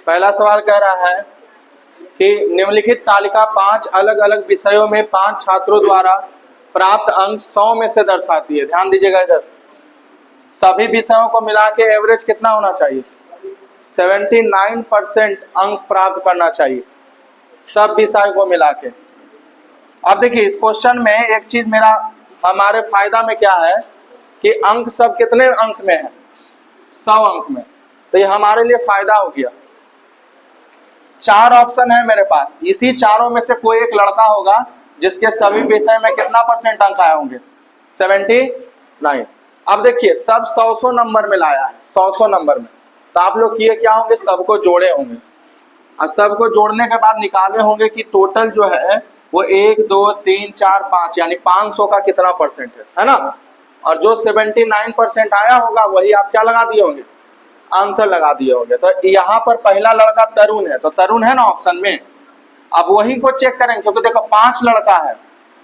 पहला सवाल कह रहा है कि निम्नलिखित तालिका 5 अलग अलग विषयों में 5 छात्रों द्वारा प्राप्त अंक 100 में से दर्शाती है। ध्यान दीजिएगा इधर, सभी विषयों को मिला के एवरेज कितना होना चाहिए? 79% अंक प्राप्त करना चाहिए सब विषय को मिला के। अब देखिए इस क्वेश्चन में एक चीज मेरा हमारे फायदा में क्या है कि अंक सब कितने अंक में है? 100 अंक में। तो ये हमारे लिए फायदा हो गया। 4 ऑप्शन है मेरे पास, इसी चारों में से कोई एक लड़का होगा जिसके सभी विषय में कितना परसेंट अंक आए होंगे? 79। अब देखिए सब 100 नंबर में लाया है, 100 नंबर में। तो आप लोग किए क्या होंगे? सबको जोड़े होंगे और सबको जोड़ने के बाद निकाले होंगे कि टोटल जो है वो 1 2 3 4 5 यानी 500 का कितना परसेंट है ना। और जो 79% आया होगा वही आप क्या लगा दिए होंगे? आंसर लगा दिए होंगे। तो यहाँ पर पहला लड़का तरुण है, तो तरुण है ना ऑप्शन में। अब वही को चेक करेंगे क्योंकि देखो 5 लड़का है,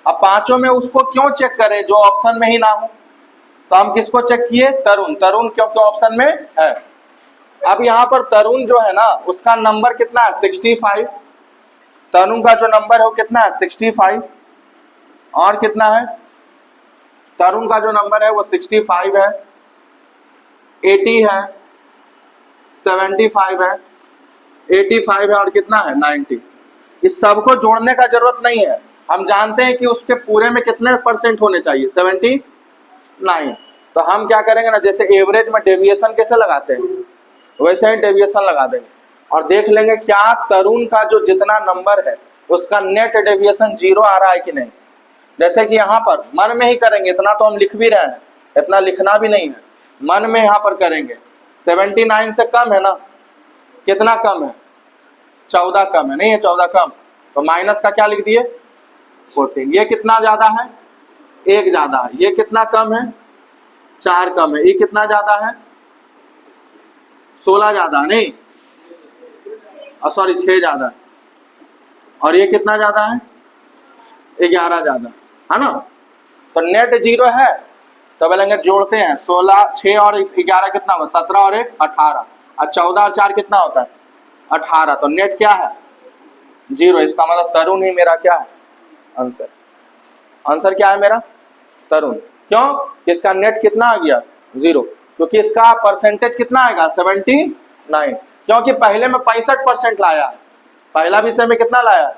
अब पांचों में उसको क्यों चेक करें जो ऑप्शन में ही ना हो। तो हम किसको चेक किए? तरुण। तरुण क्योंकि ऑप्शन में है। अब यहाँ पर तरुण जो है ना उसका नंबर कितना है? 65। तरुण का जो नंबर है वो कितना है? 65। और कितना है? तरुण का जो नंबर है वो 65 है, 80 है, 75 है, 85 है और कितना है? 90। इस सबको जोड़ने का जरूरत नहीं है, हम जानते हैं कि उसके पूरे में कितने परसेंट होने चाहिए? 79। तो हम क्या करेंगे ना, जैसे एवरेज में डेविएशन कैसे लगाते हैं वैसे ही डेविएशन लगा देंगे और देख लेंगे क्या तरुण का जो जितना नंबर है उसका नेट डेविएशन 0 आ रहा है कि नहीं। जैसे कि यहाँ पर मन में ही करेंगे, इतना तो हम लिख भी रहे हैं, इतना लिखना भी नहीं है, मन में यहाँ पर करेंगे। 79 से कम है ना? कितना कम है? 14 कम है, नहीं है 14 कम, तो माइनस का क्या लिख दिए? 14। ये कितना ज्यादा है? 1 ज्यादा है। ये कितना कम है? 4 कम है। ये कितना ज्यादा है? 16 ज्यादा, नहीं सॉरी 6 ज्यादा है। और ये कितना ज्यादा है? 11 ज्यादा है ना। तो नेट 0 है तो बोलेंगे जोड़ते हैं 16, 6 और 11 कितना हुआ? 17 और 1 18 और 14 और 4 कितना होता है? 18। तो नेट क्या है? 0। इसका मतलब तरुण ही मेरा क्या है? आंसर। आंसर क्या है मेरा? तरुण। क्यों? इसका नेट कितना आ गया? 0, क्योंकि इसका परसेंटेज कितना आएगा? 79। क्योंकि पहले में 65% लाया है, पहला विषय में कितना लाया?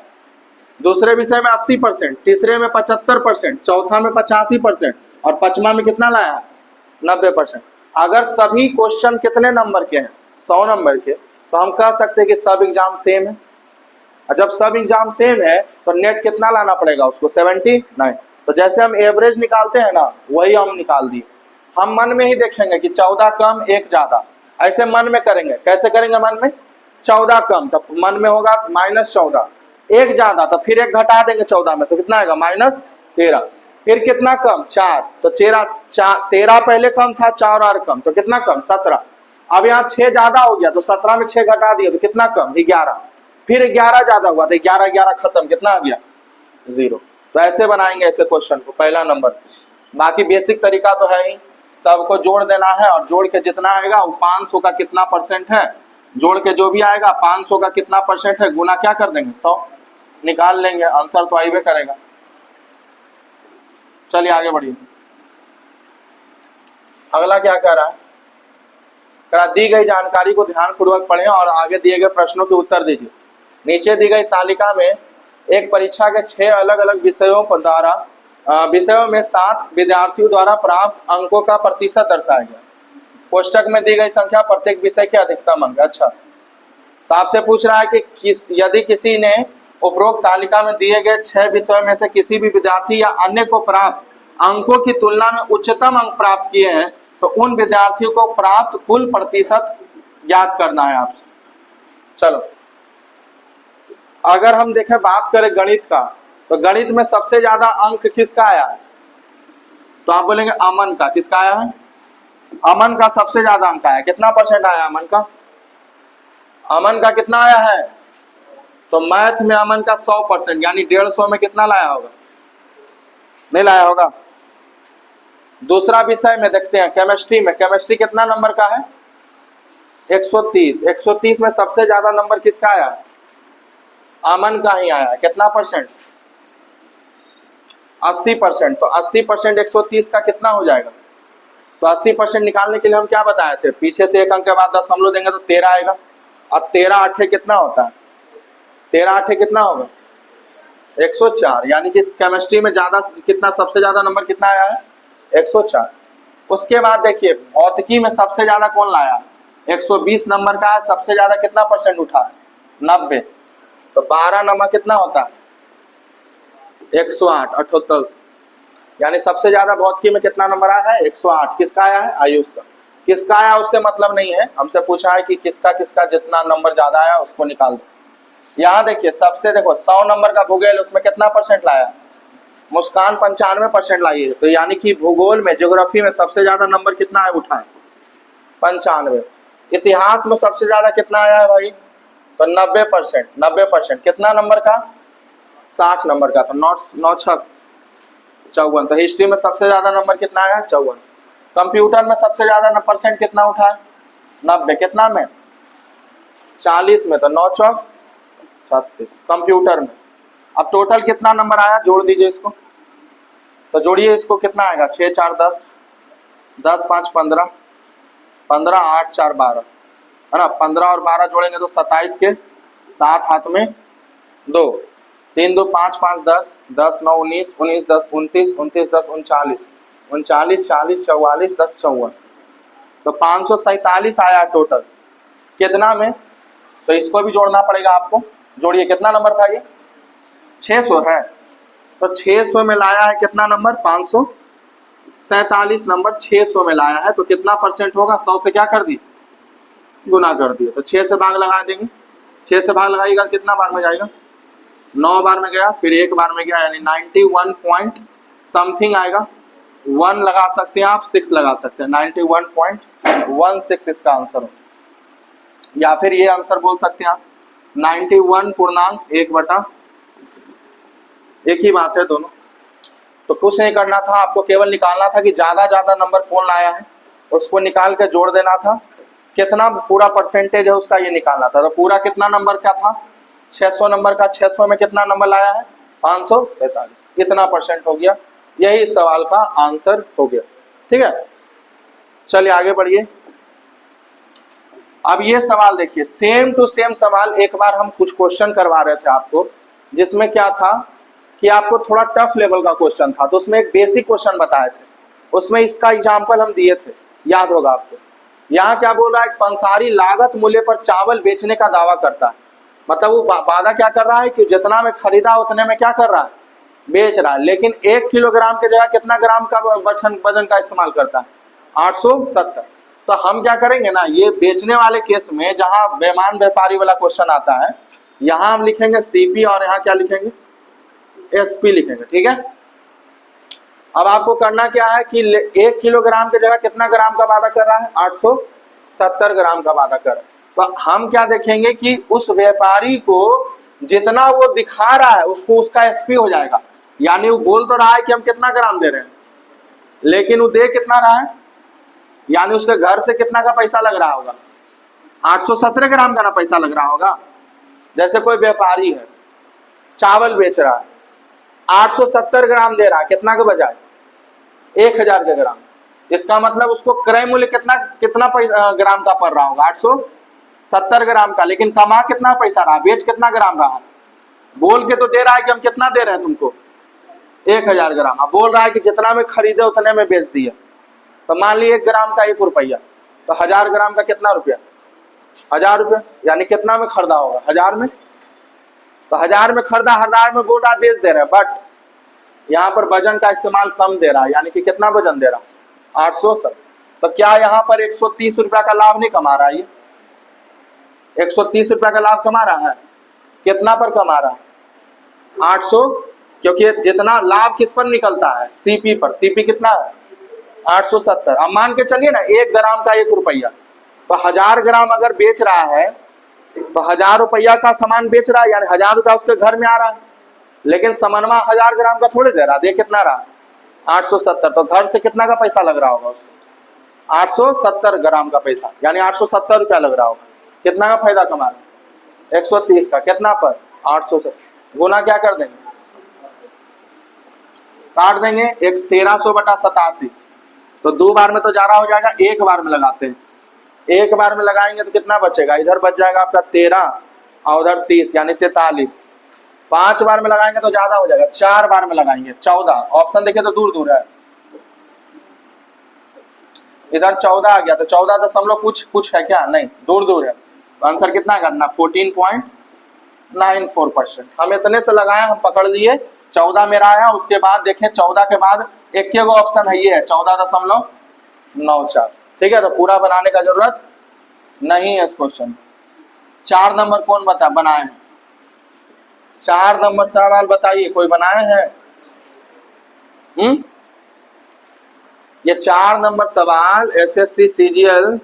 दूसरे विषय में 80%, तीसरे में 75%, चौथा में 85% और पांचवा में कितना लाया? 90%। अगर सभी क्वेश्चन कितने नंबर के हैं? 100 नंबर के, तो हम कह सकते हैं कि सब एग्जाम सेम है। और जब सब एग्जाम सेम है तो नेट कितना लाना पड़ेगा उसको? 79। तो जैसे हम एवरेज निकालते हैं ना वही हम निकाल दिए। हम मन में ही देखेंगे कि 14 कम 1 ज्यादा, ऐसे मन में करेंगे। कैसे करेंगे मन में? 14 कम तो मन में होगा -14, 1 ज्यादा तो फिर 1 घटा देंगे 14 में से, कितना आएगा? -13। फिर कितना कम? 4, तो 13 पहले कम था, 4 और कम तो कितना कम? 17। अब यहाँ 6 ज्यादा हो गया तो 17 में 6 घटा दिया तो कितना कम? 11। फिर 11 ज्यादा हुआ तो 11 खत्म, कितना आ गया? 0। तो ऐसे बनाएंगे ऐसे क्वेश्चन को, पहला नंबर। बाकी बेसिक तरीका तो है ही, सबको जोड़ देना है और जोड़ के जितना आएगा वो 500 का कितना परसेंट है, जोड़ के जो भी आएगा 500 का कितना परसेंट है गुना क्या कर देंगे? 100 निकाल लेंगे, आंसर तो आइए करेगा। चलिए आगे बढ़िए। अगला क्या कह रहा है? दी गई जानकारी को ध्यानपूर्वक पढ़ें और आगे दिए गए प्रश्नों के उत्तर दीजिए। नीचे दी गई तालिका में एक परीक्षा के 6 अलग अलग विषयों में 7 विद्यार्थियों द्वारा प्राप्त अंकों का प्रतिशत दर्शाया गया। कोष्टक में दी गई संख्या प्रत्येक विषय के अधिकतम अंक। अच्छा, तो आपसे पूछ रहा है कि यदि किसी ने उपरोक्त तालिका में दिए गए 6 विषयों में से किसी भी विद्यार्थी या अन्य को प्राप्त अंकों की तुलना में उच्चतम अंक प्राप्त किए हैं तो उन विद्यार्थियों को प्राप्त कुल प्रतिशत ज्ञात करना है आपसे। चलो, अगर हम देखें बात करें गणित का, तो गणित में सबसे ज्यादा अंक किसका आया है? तो आप बोलेंगे अमन का। किसका आया है? अमन का सबसे ज्यादा अंक आया। कितना परसेंट आया अमन का? अमन का कितना आया है? तो मैथ में अमन का 100% यानी 150 में कितना लाया होगा? नहीं लाया होगा। दूसरा विषय में देखते हैं केमिस्ट्री में, केमिस्ट्री कितना नंबर का है? 130। 130 में सबसे ज्यादा नंबर किसका आया? अमन का ही आया। कितना परसेंट? 80%। तो 80% 130 का कितना हो जाएगा? तो 80% निकालने के लिए हम क्या बताए थे? पीछे से एक अंक के बाद दशमलव देंगे तो 13 आएगा। अब 13 8 कितना होता है? 13 8 कितना होगा? 104। यानी कि केमिस्ट्री में ज्यादा कितना, सबसे ज्यादा नंबर कितना आया है? 104। उसके बाद देखिए भौतिकी में सबसे ज्यादा कौन लाया? 120 नंबर का है। सबसे ज्यादा कितना परसेंट उठा है? 90। तो 12 नंबर कितना होता है? 108। 78। यानी सबसे ज्यादा भौतिकी में कितना नंबर आया है? 108। किसका आया है? आयुष का। किसका आया उससे मतलब नहीं है, हमसे पूछा है कि किसका किसका जितना नंबर ज्यादा आया उसको निकाल दो। यहाँ देखिए सबसे, देखो 100 नंबर का भूगोल, उसमें कितना परसेंट लाया? मुस्कान 95% लाई है। तो यानी कि भूगोल में, ज्योग्राफी में सबसे ज्यादा नंबर कितना है उठा है? 95। इतिहास में सबसे ज्यादा कितना आया है भाई? तो 90%। 90% कितना नंबर का? 60 नंबर का। तो 9 6 54। तो हिस्ट्री में सबसे ज्यादा नंबर कितना आया? 54। कंप्यूटर में सबसे ज्यादा परसेंट कितना उठा है? 90। कितना में? 40 में। तो 9 4 36 कंप्यूटर में। अब टोटल कितना नंबर आया? जोड़ दीजिए इसको। तो जोड़िए इसको, कितना आएगा? 6 4 10, 10 5 15, 15 8 4 12, है ना। 15 और 12 जोड़ेंगे तो 27 के, 7 हाथ में 2, 3 2 5 5 10, 10 9 19, 19 10 29, 29 10 39, 39 40 44 10 54। तो 547 आया टोटल। कितना में? तो इसको भी जोड़ना पड़ेगा आपको। जोड़िए, कितना नंबर था ये? 600 है। तो 600 में लाया है कितना नंबर? 547 नंबर 600 में लाया है। तो कितना परसेंट होगा? 100 से क्या कर दी? गुना कर दिए। तो 6 से भाग लगा देंगे। 6 से भाग लगाइएगा कितना बार में जाएगा? 9 बार में गया, फिर 1 बार में गया, यानी 91 पॉइंट समथिंग आएगा। 1 लगा सकते हैं आप, 6 लगा सकते हैं। 91.16 इसका आंसर हो, या फिर ये आंसर बोल सकते हैं आप 91.1/, एक ही बात है दोनों। तो कुछ नहीं करना था, आपको केवल निकालना था कि ज्यादा ज्यादा नंबर कौन लाया है, उसको निकाल के जोड़ देना था। कितना पूरा परसेंटेज है उसका ये निकालना था। तो पूरा कितना नंबर का था? 600 नंबर का। 600 में कितना नंबर लाया है? 547। इतना परसेंट हो गया। यही इस सवाल का आंसर हो गया। ठीक है, चलिए आगे बढ़िए। अब ये सवाल देखिए, सेम टू सेम सवाल एक बार हम कुछ क्वेश्चन करवा रहे थे आपको, जिसमें क्या था कि आपको थोड़ा टफ लेवल का क्वेश्चन था। तो उसमें एक बेसिक क्वेश्चन बताए थे, उसमें इसका एग्जाम्पल हम दिए थे, याद होगा आपको। यहाँ क्या बोल रहा है? पंसारी लागत मूल्य पर चावल बेचने का दावा करता है। मतलब वो वादा क्या कर रहा है कि जितना में खरीदा उतने में क्या कर रहा है? बेच रहा है। लेकिन 1 किलोग्राम की जगह कितना ग्राम का वजन का इस्तेमाल करता है? 870। तो हम क्या करेंगे ना, ये बेचने वाले केस में जहां बेईमान व्यापारी वाला क्वेश्चन आता है, यहां हम लिखेंगे सीपी और यहाँ क्या लिखेंगे? एसपी लिखेंगे। ठीक है, अब आपको करना क्या है कि 1 किलोग्राम की जगह कितना ग्राम का वादा कर रहा है? 870 ग्राम का वादा कर रहा है। तो हम क्या देखेंगे कि उस व्यापारी को जितना वो दिखा रहा है उसको उसका एसपी हो जाएगा। यानी वो बोल तो रहा है कि हम कितना ग्राम दे रहे हैं, लेकिन वो दे कितना रहा है, यानी उसके घर से कितना का पैसा लग रहा होगा? 817 ग्राम का ना पैसा लग रहा होगा। जैसे कोई व्यापारी है, चावल बेच रहा है, 870 ग्राम दे रहा है, कितना के बजाय? 1000 के ग्राम। इसका मतलब उसको क्रय मूल्य कितना ग्राम का पड़ रहा होगा? 870 ग्राम का। लेकिन कमा कितना पैसा रहा, बेच कितना ग्राम रहा? बोल के तो दे रहा है कि हम कितना दे रहे हैं तुमको? 1000 ग्राम। अब बोल रहा है कि जितना में खरीदे उतने में बेच दिए। तो मान लीजिए 1 ग्राम का 1 रुपया, तो 1000 ग्राम का कितना रुपया? 1000 रुपया। यानी कितना में खरीदा होगा? 1000 में। तो 1000 में खरीदा, 1000 में बोल रहा बेच दे रहे हैं, बट यहाँ पर वजन का इस्तेमाल कम दे रहा है। यानी कि कितना वजन दे रहा? 870। तो क्या यहाँ पर 130 रुपया का लाभ नहीं कमा रहा है? ये 130 रुपया का लाभ कमा रहा है। कितना पर कमा रहा है? 800, क्योंकि जितना लाभ किस पर निकलता है? सीपी पर। सीपी कितना है? 870। अब मान के चलिए ना 1 ग्राम का 1 रुपया, तो 1000 ग्राम अगर बेच रहा है तो 1000 रुपया का सामान बेच रहा है, यानी 1000 रुपया उसके घर में आ रहा है। लेकिन समनमा 1000 ग्राम का थोड़े दे रहा, दे कितना रहा? 870। तो घर से कितना का पैसा लग रहा होगा उसको? 870 ग्राम का पैसा, यानी 870 रुपया लग रहा होगा। कितना का फायदा कमा रहे? 130 का। कितना पर? 800 से गुना क्या कर देंगे? काट देंगे। 1300 बटा 87, तो 2 बार में तो जा रहा हो जाएगा, 1 बार में लगाते हैं। 1 बार में लगाएंगे तो कितना बचेगा? इधर बच जाएगा आपका 13 और उधर 30, यानी 43। 5 बार में लगाएंगे तो ज्यादा हो जाएगा, 4 बार में लगाएंगे 14। ऑप्शन देखिए तो दूर दूर है, इधर 14 आ गया, तो 14 दशमलव कुछ है क्या? नहीं, दूर दूर है। तो आंसर कितना करना? 14.94%। हम इतने से लगाए, हम पकड़ लिए, 14 मेरा आया। उसके बाद देखें 14 के बाद एक के ऑप्शन है, ये है 14.94। ठीक है, तो पूरा बनाने का जरूरत नहीं है इस क्वेश्चन। 4 नंबर कौन बनाए हैं? 4 नंबर सवाल बताइए, कोई बनाए हैं? ये 4 नंबर सवाल एसएससी सीजीएल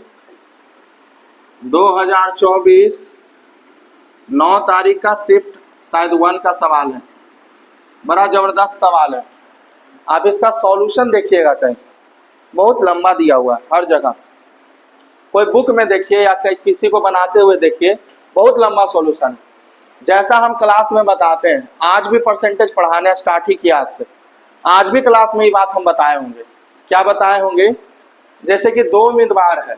2024 9 तारीख का शिफ्ट शायद 1 का सवाल है। बड़ा जबरदस्त सवाल है। आप इसका सॉल्यूशन देखिएगा, कहीं बहुत लंबा दिया हुआ है हर जगह। कोई बुक में देखिए या किसी को बनाते हुए देखिए, बहुत लंबा सॉल्यूशन है। जैसा हम क्लास में बताते हैं, आज भी परसेंटेज पढ़ाने स्टार्ट ही किया आज से। आज भी क्लास में ये बात हम बताए होंगे। क्या बताए होंगे? जैसे कि 2 उम्मीदवार है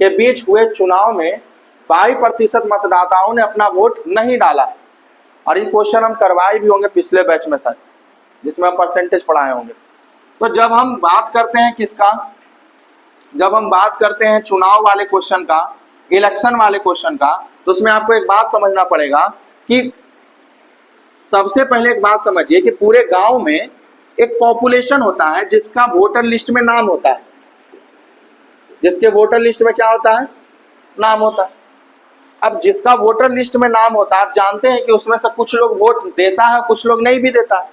के बीच हुए चुनाव में 22% मतदाताओं ने अपना वोट नहीं डाला। और ये क्वेश्चन हम करवाए भी होंगे पिछले बैच में सर, जिसमें हम परसेंटेज पढ़ाए होंगे। तो जब हम बात करते हैं किसका? जब हम बात करते हैं चुनाव वाले क्वेश्चन का, इलेक्शन वाले क्वेश्चन का, तो उसमें आपको एक बात समझना पड़ेगा कि सबसे पहले एक बात समझिए कि पूरे गांव में एक पॉपुलेशन होता है जिसका वोटर लिस्ट में नाम होता है। जिसके वोटर लिस्ट में क्या होता है? नाम होता है। अब जिसका वोटर लिस्ट में नाम होता है, आप जानते हैं कि उसमें से कुछ लोग वोट देता है, कुछ लोग नहीं भी देता है।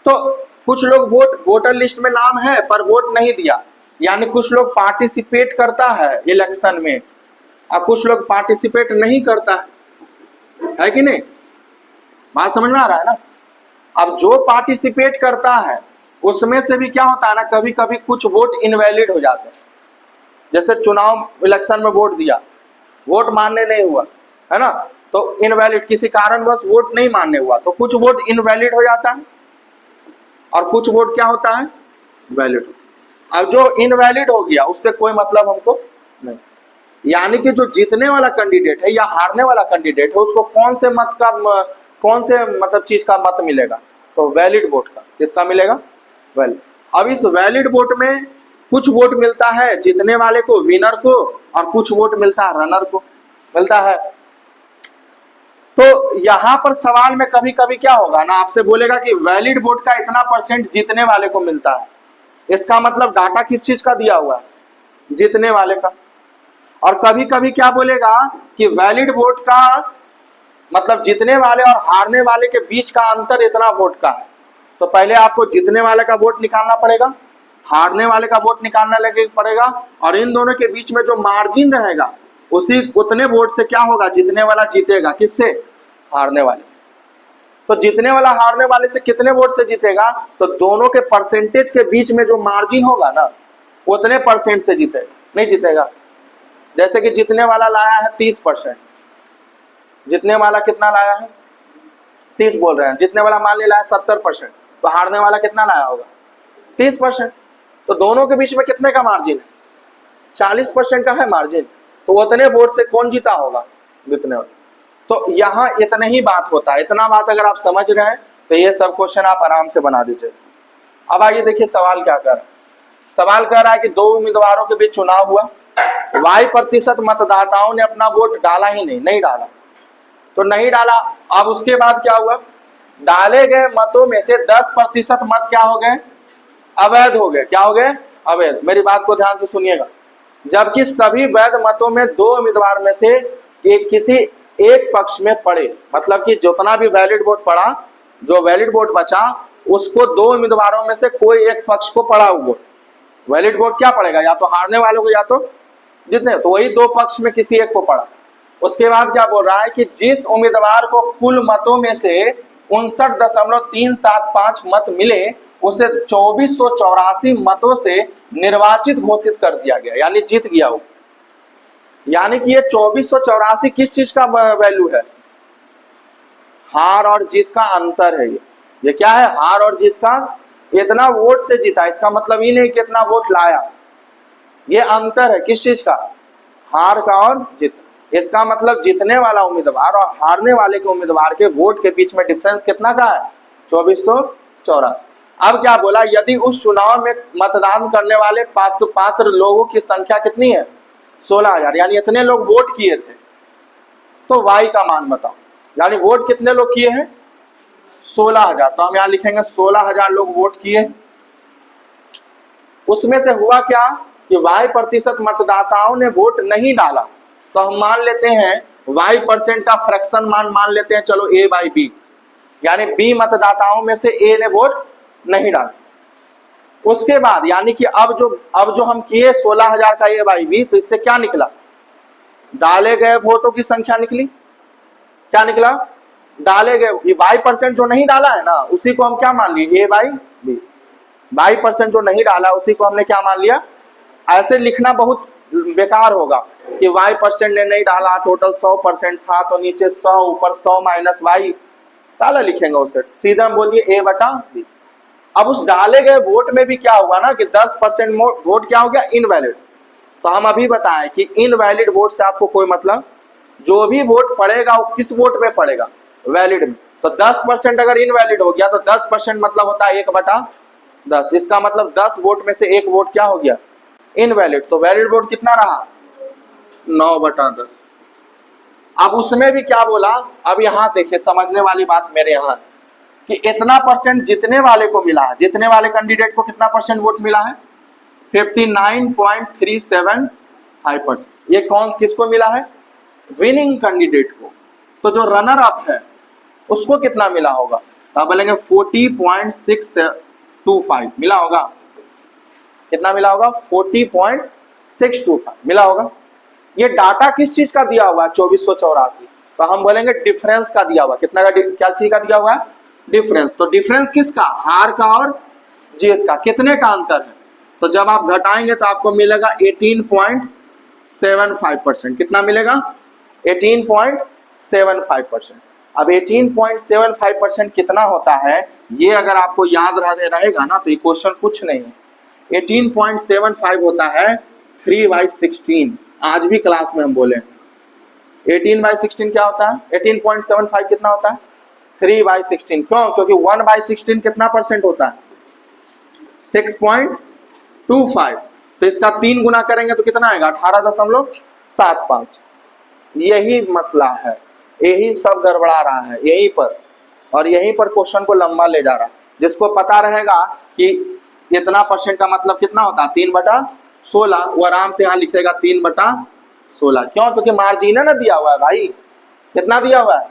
तो कुछ लोग वोटर लिस्ट में नाम है पर वोट नहीं दिया, यानी कुछ लोग पार्टिसिपेट करता है इलेक्शन में और कुछ लोग पार्टिसिपेट नहीं करता है कि नहीं? बात समझ में आ रहा है ना? अब जो पार्टिसिपेट करता है उसमें से भी क्या होता है ना, कभी कभी कुछ वोट इनवैलिड हो जाते हैं। जैसे चुनाव इलेक्शन में वोट दिया, वोट मान्य नहीं हुआ, है ना, तो इनवैलिड, किसी कारणवश वोट नहीं मान्य हुआ, तो कुछ वोट इनवैलिड हो जाता है और कुछ वोट क्या होता है? वैलिड। अब जो इनवैलिड हो गया उससे कोई मतलब हमको नहीं, यानी कि जो जीतने वाला कैंडिडेट है या हारने वाला कैंडिडेट है उसको कौन से मतलब चीज का मत मिलेगा? तो वैलिड वोट का। किसका मिलेगा? वैलिड। अब इस वैलिड वोट में कुछ वोट मिलता है जीतने वाले को, विनर को, और कुछ वोट मिलता है रनर को, मिलता है। तो यहां पर सवाल में कभी कभी क्या होगा ना, आपसे बोलेगा कि वैलिड वोट का इतना % जीतने वाले को मिलता है। इसका मतलब डाटा किस चीज का दिया हुआ है? जीतने वाले का। और कभी कभी क्या बोलेगा कि वैलिड वोट का मतलब जीतने वाले और हारने वाले के बीच का अंतर इतना वोट का है। तो पहले आपको जीतने वाले का वोट निकालना पड़ेगा, हारने वाले का वोट निकालना पड़ेगा, और इन दोनों के बीच में जो मार्जिन रहेगा उतने वोट से क्या होगा? जीतने वाला जीतेगा। किससे? हारने वाले से। तो जीतने वाला हारने वाले से कितने वोट से जीतेगा? तो दोनों के परसेंटेज के बीच में जो मार्जिन होगा ना, उतने % से जीतेगा, नहीं जीतेगा। जैसे कि जीतने वाला लाया है 30%, जीतने वाला कितना लाया है? 30 बोल रहे हैं, जीतने वाला मान लिया 70%, तो हारने वाला कितना लाया होगा? 30%। तो दोनों के बीच में कितने का मार्जिन है? 40% का है मार्जिन। तो उतने वोट से कौन जीता होगा? जीतने वाला। तो यहाँ इतने ही बात होता है। इतना बात अगर आप समझ रहे हैं तो ये सब क्वेश्चन आप आराम से बना दीजिए। अब आइए देखिए सवाल क्या कर रहा है। सवाल कह रहा है कि 2 उम्मीदवारों के बीच चुनाव हुआ, Y% मतदाताओं ने अपना वोट डाला ही नहीं डाला, तो नहीं डाला। अब उसके बाद क्या हुआ? डाले गए मतों में से 10% मत क्या हो गए? अवैध हो गए। क्या हो गए? अवैध। मेरी बात को ध्यान से सुनिएगा। जबकि सभी वैध मतों में 2 उम्मीदवार में से किसी एक पक्ष में पड़े, मतलब कि जितना भी वैलिड वोट पड़ा, जो वैलिड वोट बचा उसको 2 उम्मीदवारों में से कोई एक पक्ष को पड़ा हुआ वोट। वैलिड वोट क्या पड़ेगा? या तो हारने वालों को या तो जितने, तो वही 2 पक्ष में किसी एक को पड़ा। उसके बाद क्या बोल रहा है कि जिस उम्मीदवार को कुल मतों में से 59.375 मत मिले उसे 2484 मतों से निर्वाचित घोषित कर दिया गया, यानी जीत गया वो। यानी कि ये 2484 किस चीज का वैल्यू है? हार और जीत का अंतर है ये क्या है? हार और जीत का, इतना वोट से जीता, इसका मतलब ये नहीं कितना वोट लाया, ये अंतर है किस चीज का? हार का और जीत। इसका मतलब जीतने वाला उम्मीदवार और हारने वाले के उम्मीदवार के वोट के बीच में डिफरेंस कितना का है? 2484। अब क्या बोला? यदि उस चुनाव में मतदान करने वाले पात्र लोगों की संख्या कितनी है? 16,000, यानी इतने लोग वोट किए थे, तो वाई का मान बताओ। यानी वोट कितने लोग किए हैं? 16,000। तो हम यहां लिखेंगे 16,000 लोग वोट किए। उसमें से हुआ क्या कि y% मतदाताओं ने वोट नहीं डाला, तो हम मान लेते हैं y% का फ्रैक्शन मान लेते हैं, चलो a/b, यानी b मतदाताओं में से a ने वोट नहीं डाला। उसके बाद यानी कि अब जो हम किए 16,000 का a/b, तो इससे क्या निकला? डाले गए वोटों की संख्या निकली। क्या निकला? डाले गए y% जो नहीं डाला है ना, उसी को हम क्या मान लिए? a/b। y% जो नहीं डाला उसी को हमने क्या मान लिया? ऐसे लिखना बहुत बेकार होगा कि y% ने नहीं डाला, टोटल 100% था, तो नीचे 100 ऊपर 100 माइनस y, काला लिखेंगे उसे। सीधा हम बोलिए a/b। अब उस डाले गए वोट में भी क्या हुआ ना कि 10% वोट क्या हो गया? इनवैलिड। तो हम अभी बताएं कि इनवैलिड वोट से आपको कोई मतलब, जो भी वोट पड़ेगा वो किस वोट में पड़ेगा? वैलिड में। तो 10% अगर इनवैलिड हो गया तो 10% मतलब होता है 1/10। इसका मतलब 10 वोट में से 1 वोट क्या हो गया? इनवैलिड। तो वैलिड वोट कितना रहा? 9/10। अब उसमें भी क्या बोला? अब यहां देखिए समझने वाली बात मेरे यहां कि इतना परसेंट जितने वाले को मिला है, जितने वाले कैंडिडेट को कितना परसेंट वोट मिला है? 59.375%। ये कौन किसको मिला है? विनिंग कैंडिडेट को। तो जो रनर अप है उसको कितना मिला होगा? तो आप बोलेंगे 40.625 मिला होगा। कितना मिला होगा? 40.625 मिला होगा। ये डाटा किस चीज का दिया हुआ है? 2484। तो हम बोलेंगे डिफरेंस का दिया हुआ। कितना का? क्या चीज का दिया हुआ है? डिफरेंस। तो डिफरेंस किसका? हार का और जीत का। कितने का अंतर है? तो जब आप घटाएंगे तो आपको मिलेगा 18.75%। कितना मिलेगा? 18.75%। अब 18.75% कितना होता है, ये अगर आपको याद रहेगा ना तो ये क्वेश्चन कुछ नहीं है। 18.75 होता है 3/16। आज भी क्लास में हम बोले 18/16 क्या होता है? 18.75 कितना होता है? 3/16। क्यों? क्योंकि 1/16 कितना परसेंट होता है? 6.25। तो इसका 3 गुना करेंगे तो कितना आएगा? 18.75। यही मसला है, यही सब गड़बड़ा रहा है यहीं पर, और यहीं पर क्वेश्चन को लंबा ले जा रहा है। जिसको पता रहेगा कि इतना परसेंट का मतलब कितना होता है 3/16, वो आराम से यहाँ लिखेगा 3/16। क्यों? क्योंकि मार्जिन ना दिया हुआ है भाई। कितना दिया हुआ है?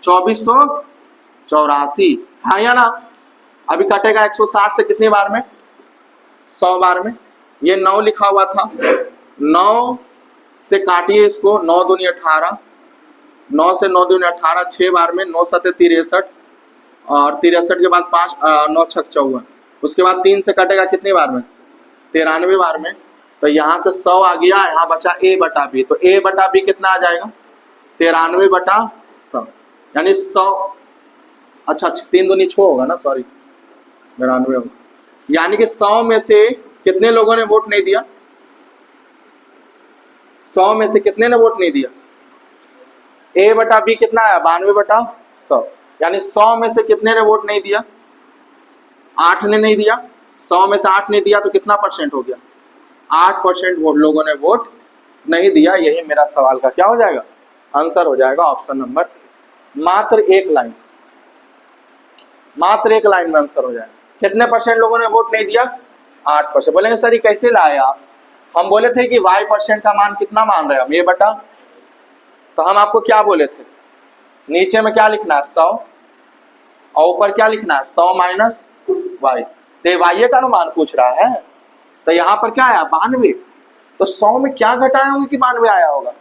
2484। हाँ या ना? अभी कटेगा 160 से कितनी बार में? 100 बार में। ये 9 लिखा हुआ था, 9 से काटिए इसको, 9 दूनी 18, 9 से 9 दूनी 18, 6 बार में, 9 7 63, और 63 के बाद 5 9 6 54। उसके बाद 3 से कटेगा कितनी बार में? 93 बार में। तो यहाँ से 100 आ गया, यहाँ बचा a/b। तो a/b कितना आ जाएगा? 93/100, यानी 100। अच्छा 3 दूनी 6 होगा ना, सॉरी 93 होगा। यानी कि 100 में से कितने लोगों ने वोट नहीं दिया? 100 में से कितने ने वोट नहीं दिया? a/b कितना है? 92/100। यानी 100 में से कितने ने वोट नहीं दिया? 8 ने नहीं दिया। 100 में से 8 ने दिया तो कितना परसेंट हो गया? 8% लोगों ने वोट नहीं दिया। यही मेरा सवाल का क्या हो जाएगा? आंसर हो जाएगा ऑप्शन नंबर। मात्र एक लाइन में आंसर हो जाएगा। कितने परसेंट लोगों ने वोट नहीं दिया? 8%। बोलेंगे सर ये कैसे लाए आप? हम बोले थे कि y% का मान कितना मान रहे हैं हम? ये बटा। तो हम आपको क्या बोले थे? नीचे में क्या लिखना है? 100, और ऊपर क्या लिखना है? 100 माइनस y। तो y का मान पूछ रहा है, तो यहाँ पर क्या आया? 92। तो 100 में क्या घटाए होंगे कि 92 आया होगा?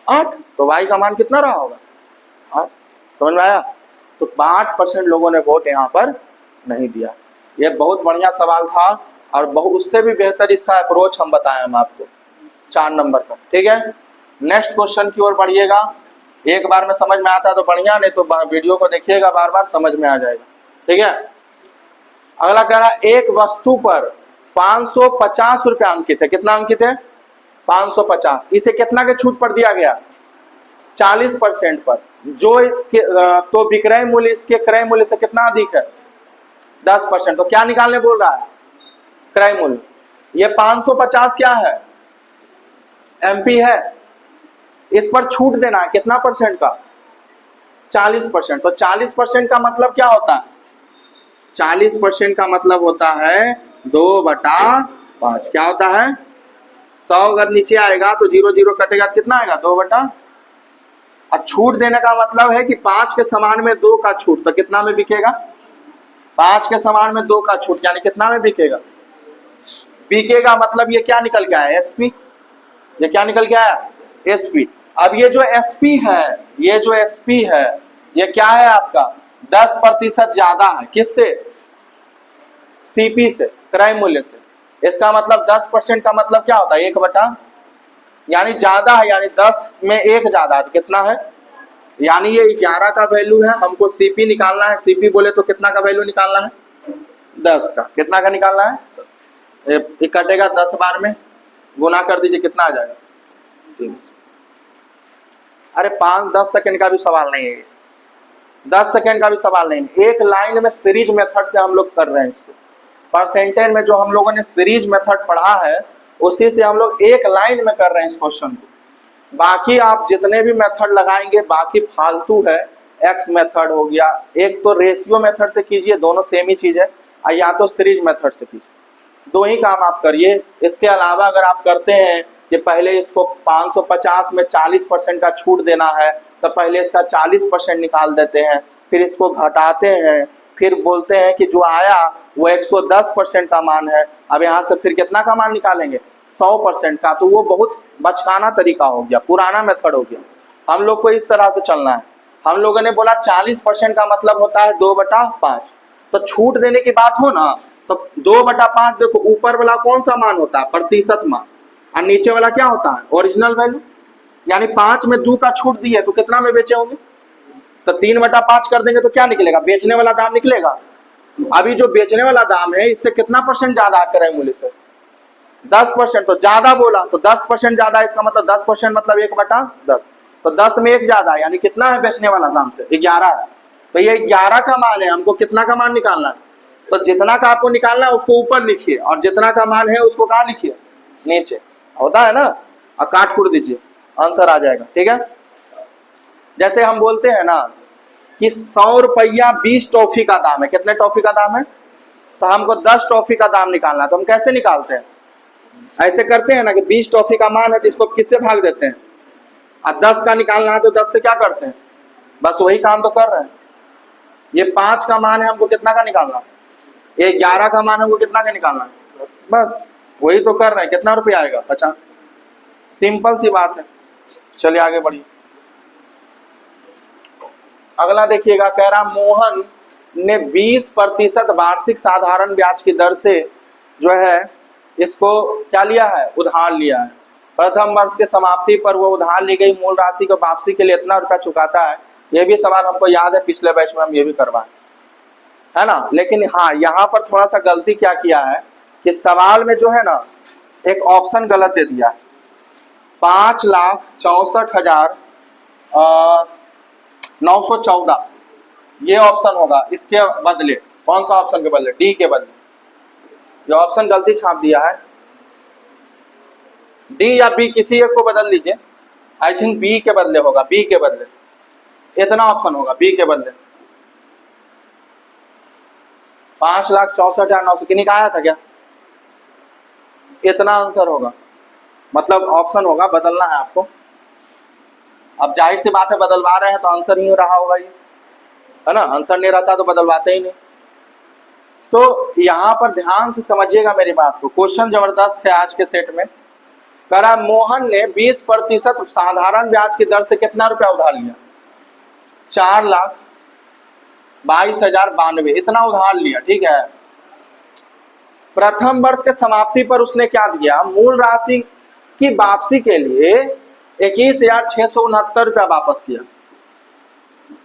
8। तो y का मान कितना रहा होगा? 8। समझ में आया? तो 8% लोगों ने वोट यहाँ पर नहीं दिया। ये बहुत बढ़िया सवाल था और बहुत उससे भी बेहतर इसका अप्रोच हम बताएं हम आपको 4 नंबर का। ठीक है, नेक्स्ट क्वेश्चन की ओर बढ़िएगा। एक बार में समझ में आता है तो बढ़िया, नहीं तो वीडियो को देखिएगा बार बार, समझ में आ जाएगा। ठीक है, अगला कह रहा है एक वस्तु पर 550 रुपया अंकित है। कितना अंकित है? 550। इसे कितना के छूट पर दिया गया? 40% पर। जो इसके तो विक्रय मूल्य इसके क्रय मूल्य से कितना अधिक है? 10%। तो क्या निकालने बोल रहा है? क्रय मूल्य। ये 550 क्या है? एमपी है। इस पर छूट देना है कितना परसेंट का? 40%। तो 40% का मतलब क्या होता है? 40% का मतलब होता है 2/5। क्या होता है? 100 अगर नीचे आएगा तो 0 0 कटेगा तो कितना आएगा? 2/। अब छूट देने का मतलब है कि 5 के समान में 2 का छूट, तो कितना में बिकेगा? 5 के समान में 2 का छूट, यानी कितना में बिकेगा? बिकेगा मतलब ये क्या निकल के आया? एसपी। ये क्या निकल के आया? एसपी। अब ये जो एसपी है, ये जो एसपी है, ये क्या है आपका? 10% ज्यादा है। किससे? सीपी से, क्रय मूल्य से। इसका मतलब 10% का मतलब क्या होता है? 1/, यानी ज्यादा है, यानी 10 में 1 ज्यादा है। तो कितना है? यानी ये 11 का वैल्यू है, हमको सीपी निकालना है। सीपी बोले तो कितना का वैल्यू निकालना है? 10 का। कितना का निकालना है? ये कटेगा 10 बार में, गुना कर दीजिए, कितना आ जाएगा? 300। अरे 5-10 सेकंड का भी सवाल नहीं है, 10 सेकंड का भी सवाल नहीं है। एक लाइन में सीरीज मेथड से हम लोग कर रहे हैं इसको। परसेंटेज में जो हम लोगों ने सीरीज मेथड पढ़ा है उसी से हम लोग एक लाइन में कर रहे हैं इस क्वेश्चन को। बाकी आप जितने भी मेथड लगाएंगे बाकी फालतू है। एक्स मेथड हो गया, एक तो रेशियो मेथड से कीजिए, दोनों सेम ही चीज है, या तो सीरीज मेथड से कीजिए। 2 ही काम आप करिए। इसके अलावा अगर आप करते हैं कि पहले इसको 550 में 40% का छूट देना है, तो पहले इसका 40% निकाल देते हैं, फिर इसको घटाते हैं, फिर बोलते हैं कि जो आया वो 110% का मान है। अब यहाँ से फिर कितना का मान निकालेंगे? 100% का। तो वो बहुत बचकाना तरीका हो गया, पुराना मेथड हो गया। हम लोग को इस तरह से चलना है। हम लोगों ने बोला 40% का मतलब होता है 2/5। तो छूट देने की बात हो ना, तो 2/5 देखो, ऊपर वाला कौन सा मान होता है? प्रतिशत मान। और नीचे वाला क्या होता है? Original value. यानी 5 में 2 का छूट दिए तो कितना में बेचे होंगे? तो 3/5 कर देंगे तो क्या निकलेगा? बेचने वाला दाम निकलेगा। अभी जो बेचने वाला दाम है इससे कितना परसेंट ज्यादा क्रय मूल्य से? 10%। तो ज्यादा बोला तो 10% ज्यादा, इसका मतलब 10% मतलब 1/10। तो 10 में 1 ज्यादा, यानी कितना है बेचने वाला दाम से? 11 है। तो ये 11 का मान है, हमको कितना का मान निकालना है? तो जितना का आपको निकालना है उसको ऊपर लिखिए, और जितना का मान है उसको कहाँ लिखिए? नीचे। होता है ना? और काट कुट दीजिए, आंसर आ जाएगा। ठीक है, जैसे हम बोलते हैं ना कि 100 रुपया 20 टॉफी का दाम है। कितने टॉफी का दाम है? तो हमको 10 टॉफी का दाम निकालना है। तो हम कैसे निकालते हैं? ऐसे करते हैं ना कि 20 टॉफी का मान है तो इसको किससे भाग देते हैं, और 10 का निकालना है तो 10 से क्या करते हैं? बस वही काम तो कर रहे हैं। ये 5 का मान है, हमको कितना का निकालना? ये 11 का मान है, हमको कितना का निकालना? बस वही तो कर रहे हैं। कितना रुपया आएगा? 50। सिंपल सी बात है। चलिए आगे बढ़िए। अगला देखिएगा, कह रहा मोहन ने 20% वार्षिक साधारण ब्याज की दर से जो है इसको क्या लिया है? उधार लिया है। प्रथम वर्ष के समाप्ति पर वो उधार ली गई मूल राशि को वापसी के लिए इतना रुपया चुकाता है। ये भी सवाल हमको याद है, पिछले बैच में हम ये भी करवाए है ना। लेकिन हाँ, यहाँ पर थोड़ा सा गलती क्या किया है कि सवाल में जो है ना एक ऑप्शन गलत दे दिया है। 5,64,914 ये ऑप्शन होगा। इसके बदले कौन सा ऑप्शन के बदले? डी के बदले। ये ऑप्शन गलती छाप दिया है। डी या बी किसी एक को बदल लीजिए। आई थिंक बी के बदले होगा, बी के बदले इतना ऑप्शन होगा, बी के बदले। 5,64,900 किन्हीं का आया था क्या? इतना आंसर होगा, मतलब ऑप्शन होगा, बदलना है आपको। अब जाहिर सी बात है बदलवा रहे हैं तो आंसर ही रहा होगा ये, है ना। आंसर नहीं रहता तो बदलवाते ही नहीं। तो यहाँ पर ध्यान से समझिएगा मेरी बात को। क्वेश्चन जबरदस्त है आज के सेट में। करा मोहन ने 20% साधारण ब्याज की दर से कितना रुपया उधार लिया? 4 लाख 22,092 इतना उधार लिया, ठीक है। प्रथम वर्ष के समाप्ति पर उसने क्या दिया, मूल राशि की वापसी के लिए 21,669 रुपया वापस किया।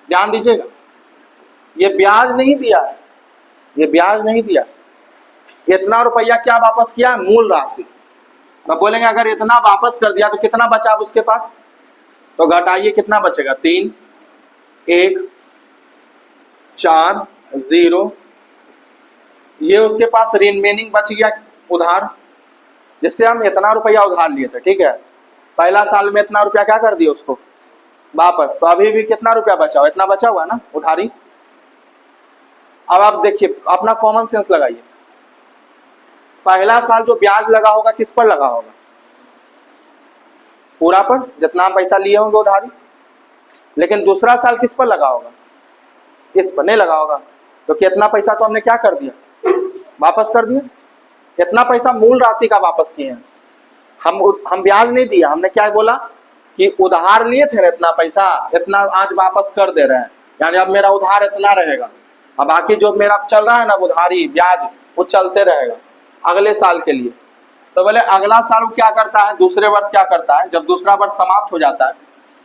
ध्यान दीजिएगा, ये ब्याज नहीं दिया है, ये ब्याज नहीं दिया, इतना रुपया क्या वापस किया, मूल राशि। तो बोलेंगे अगर इतना वापस कर दिया तो कितना बचा अब उसके पास, तो घटाइए कितना बचेगा, 3, 1, 4, 0, ये उसके पास रिमेनिंग बच गया उधार, जिससे हम इतना रुपया उधार लिए थे, ठीक है। पहला साल में इतना रुपया क्या कर दिया उसको वापस, तो अभी भी कितना रुपया बचा हुआ, इतना बचा हुआ ना उधारी। अब आप देखिए, अपना कॉमन सेंस लगाइए, पहला साल जो ब्याज लगा होगा किस पर लगा होगा, पूरा पर, जितना पैसा लिए होंगे उधारी। लेकिन दूसरा साल किस पर लगा होगा, इस पर नहीं लगा होगा, तो कितना पैसा तो हमने क्या कर दिया, वापस कर दिया। इतना पैसा मूल राशि का वापस किए हैं हम ब्याज नहीं दिया, हमने क्या बोला कि उधार लिए थे इतना पैसा, इतना आज वापस कर दे रहे हैं, यानी अब मेरा उधार इतना रहेगा, अब बाकी जो मेरा चल रहा है ना उधारी ब्याज वो चलते रहेगा अगले साल के लिए। तो बोले अगला साल क्या करता है, दूसरे वर्ष क्या करता है, जब दूसरा वर्ष समाप्त हो जाता है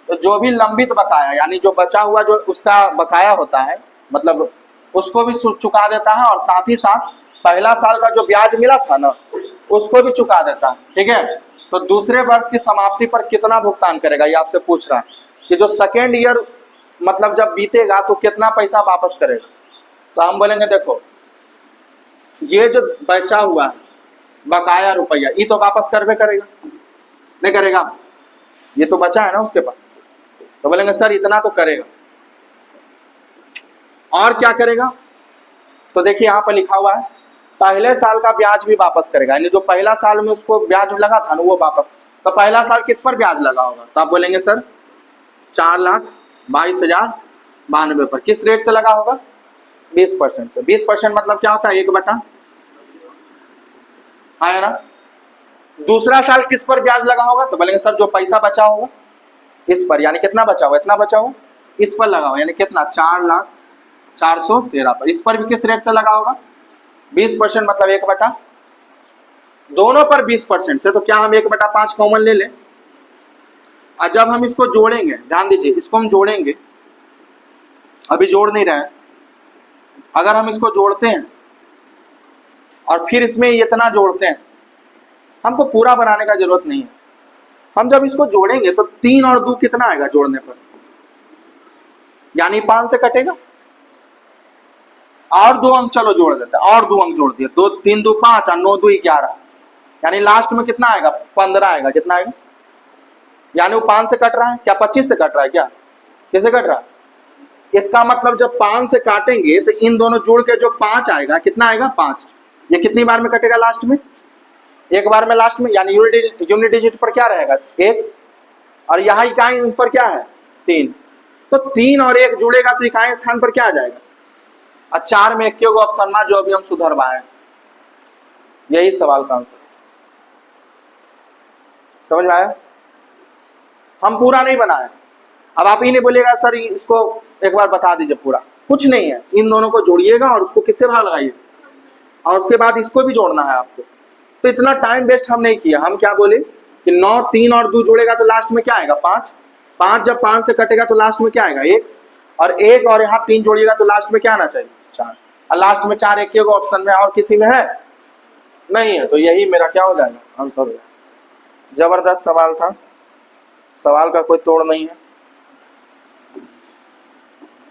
तो जो भी लंबित बकाया, यानी जो बचा हुआ जो उसका बकाया होता है, मतलब उसको भी चुका देता है, और साथ ही साथ पहला साल का जो ब्याज मिला था ना उसको भी चुका देता है, ठीक है। तो दूसरे वर्ष की समाप्ति पर कितना भुगतान करेगा, ये आपसे पूछ रहा है कि जो सेकेंड ईयर मतलब जब बीतेगा तो कितना पैसा वापस करेगा। तो हम बोलेंगे देखो, ये जो बचा हुआ है बकाया रुपया ये तो वापस करवे करेगा, नहीं करेगा, ये तो बचा है ना उसके पास, तो बोलेंगे सर इतना तो करेगा। और क्या करेगा, तो देखिए यहाँ पर लिखा हुआ है पहले साल का ब्याज भी वापस करेगा, यानी जो पहला साल में उसको ब्याज लगा था ना वो वापस। तो पहला साल किस पर ब्याज लगा होगा, तो आप बोलेंगे सर 4,22,092 पर। किस रेट से लगा होगा, 20% से। 20% मतलब क्या होता है, 1/, है ना। दूसरा साल किस पर ब्याज लगा होगा, तो बोलेंगे सर जो पैसा बचा होगा इस पर, यानी कितना बचा हुआ, इतना बचा हुआ इस पर लगा हुआ, यानी कितना 4,04,13 पर। इस पर भी किस रेट से लगा होगा, 20% मतलब 1/, दोनों पर 20% से। तो क्या हम 1/5 कॉमन ले लें, और जब हम इसको जोड़ेंगे, ध्यान दीजिए इसको हम जोड़ेंगे, अभी जोड़ नहीं रहे हैं, अगर हम इसको जोड़ते हैं और फिर इसमें इतना जोड़ते हैं, हमको पूरा बनाने का जरूरत नहीं है। हम जब इसको जोड़ेंगे तो 3 और 2 कितना आएगा जोड़ने पर, यानी 5 से कटेगा, और 2 अंक चलो जोड़ देते हैं, और 2 अंक जोड़ दिए, 2 3 2 5 और 9 2 11, यानी लास्ट में कितना आएगा, 15 आएगा। कितना आएगा, यानी वो 5 से कट रहा है क्या, 25 से कट रहा है क्या, किससे कट रहा है। इसका मतलब जब 5 से काटेंगे तो इन दोनों जोड़ के जो 5 आएगा, कितना आएगा 5, ये कितनी बार में कटेगा, लास्ट में एक बार में लास्ट में, यानी यूनिट डिजिट पर क्या रहेगा 1, और यहाँ इकाई पर क्या है 3, तो 3 और 1 जुड़ेगा तो इकाई स्थान पर क्या आ जाएगा, और 4 में 1 को ऑप्शन में जो अभी हम सुधरवाए, यही सवाल का आंसर। समझ में आया, हम पूरा नहीं बनाए। अब आप ही नहीं बोलिएगा सर इसको एक बार बता दीजिए पूरा, कुछ नहीं है, इन दोनों को जोड़िएगा और उसको किससे भाग लगाइए, और उसके बाद इसको भी जोड़ना है आपको। तो इतना टाइम वेस्ट हम नहीं किया, हम क्या बोले कि 9 3 और 2 जोड़ेगा तो लास्ट में क्या आएगा 5, 5 जब 5 से कटेगा तो लास्ट में क्या आएगा 1, और 1 और यहाँ 3 जोड़िएगा तो लास्ट में क्या आना चाहिए 4, और लास्ट में 4 1 को ऑप्शन में और किसी में है नहीं है, तो यही मेरा क्या हो जाएगा आंसर हो जाएगा। जबरदस्त सवाल था, सवाल का कोई तोड़ नहीं है,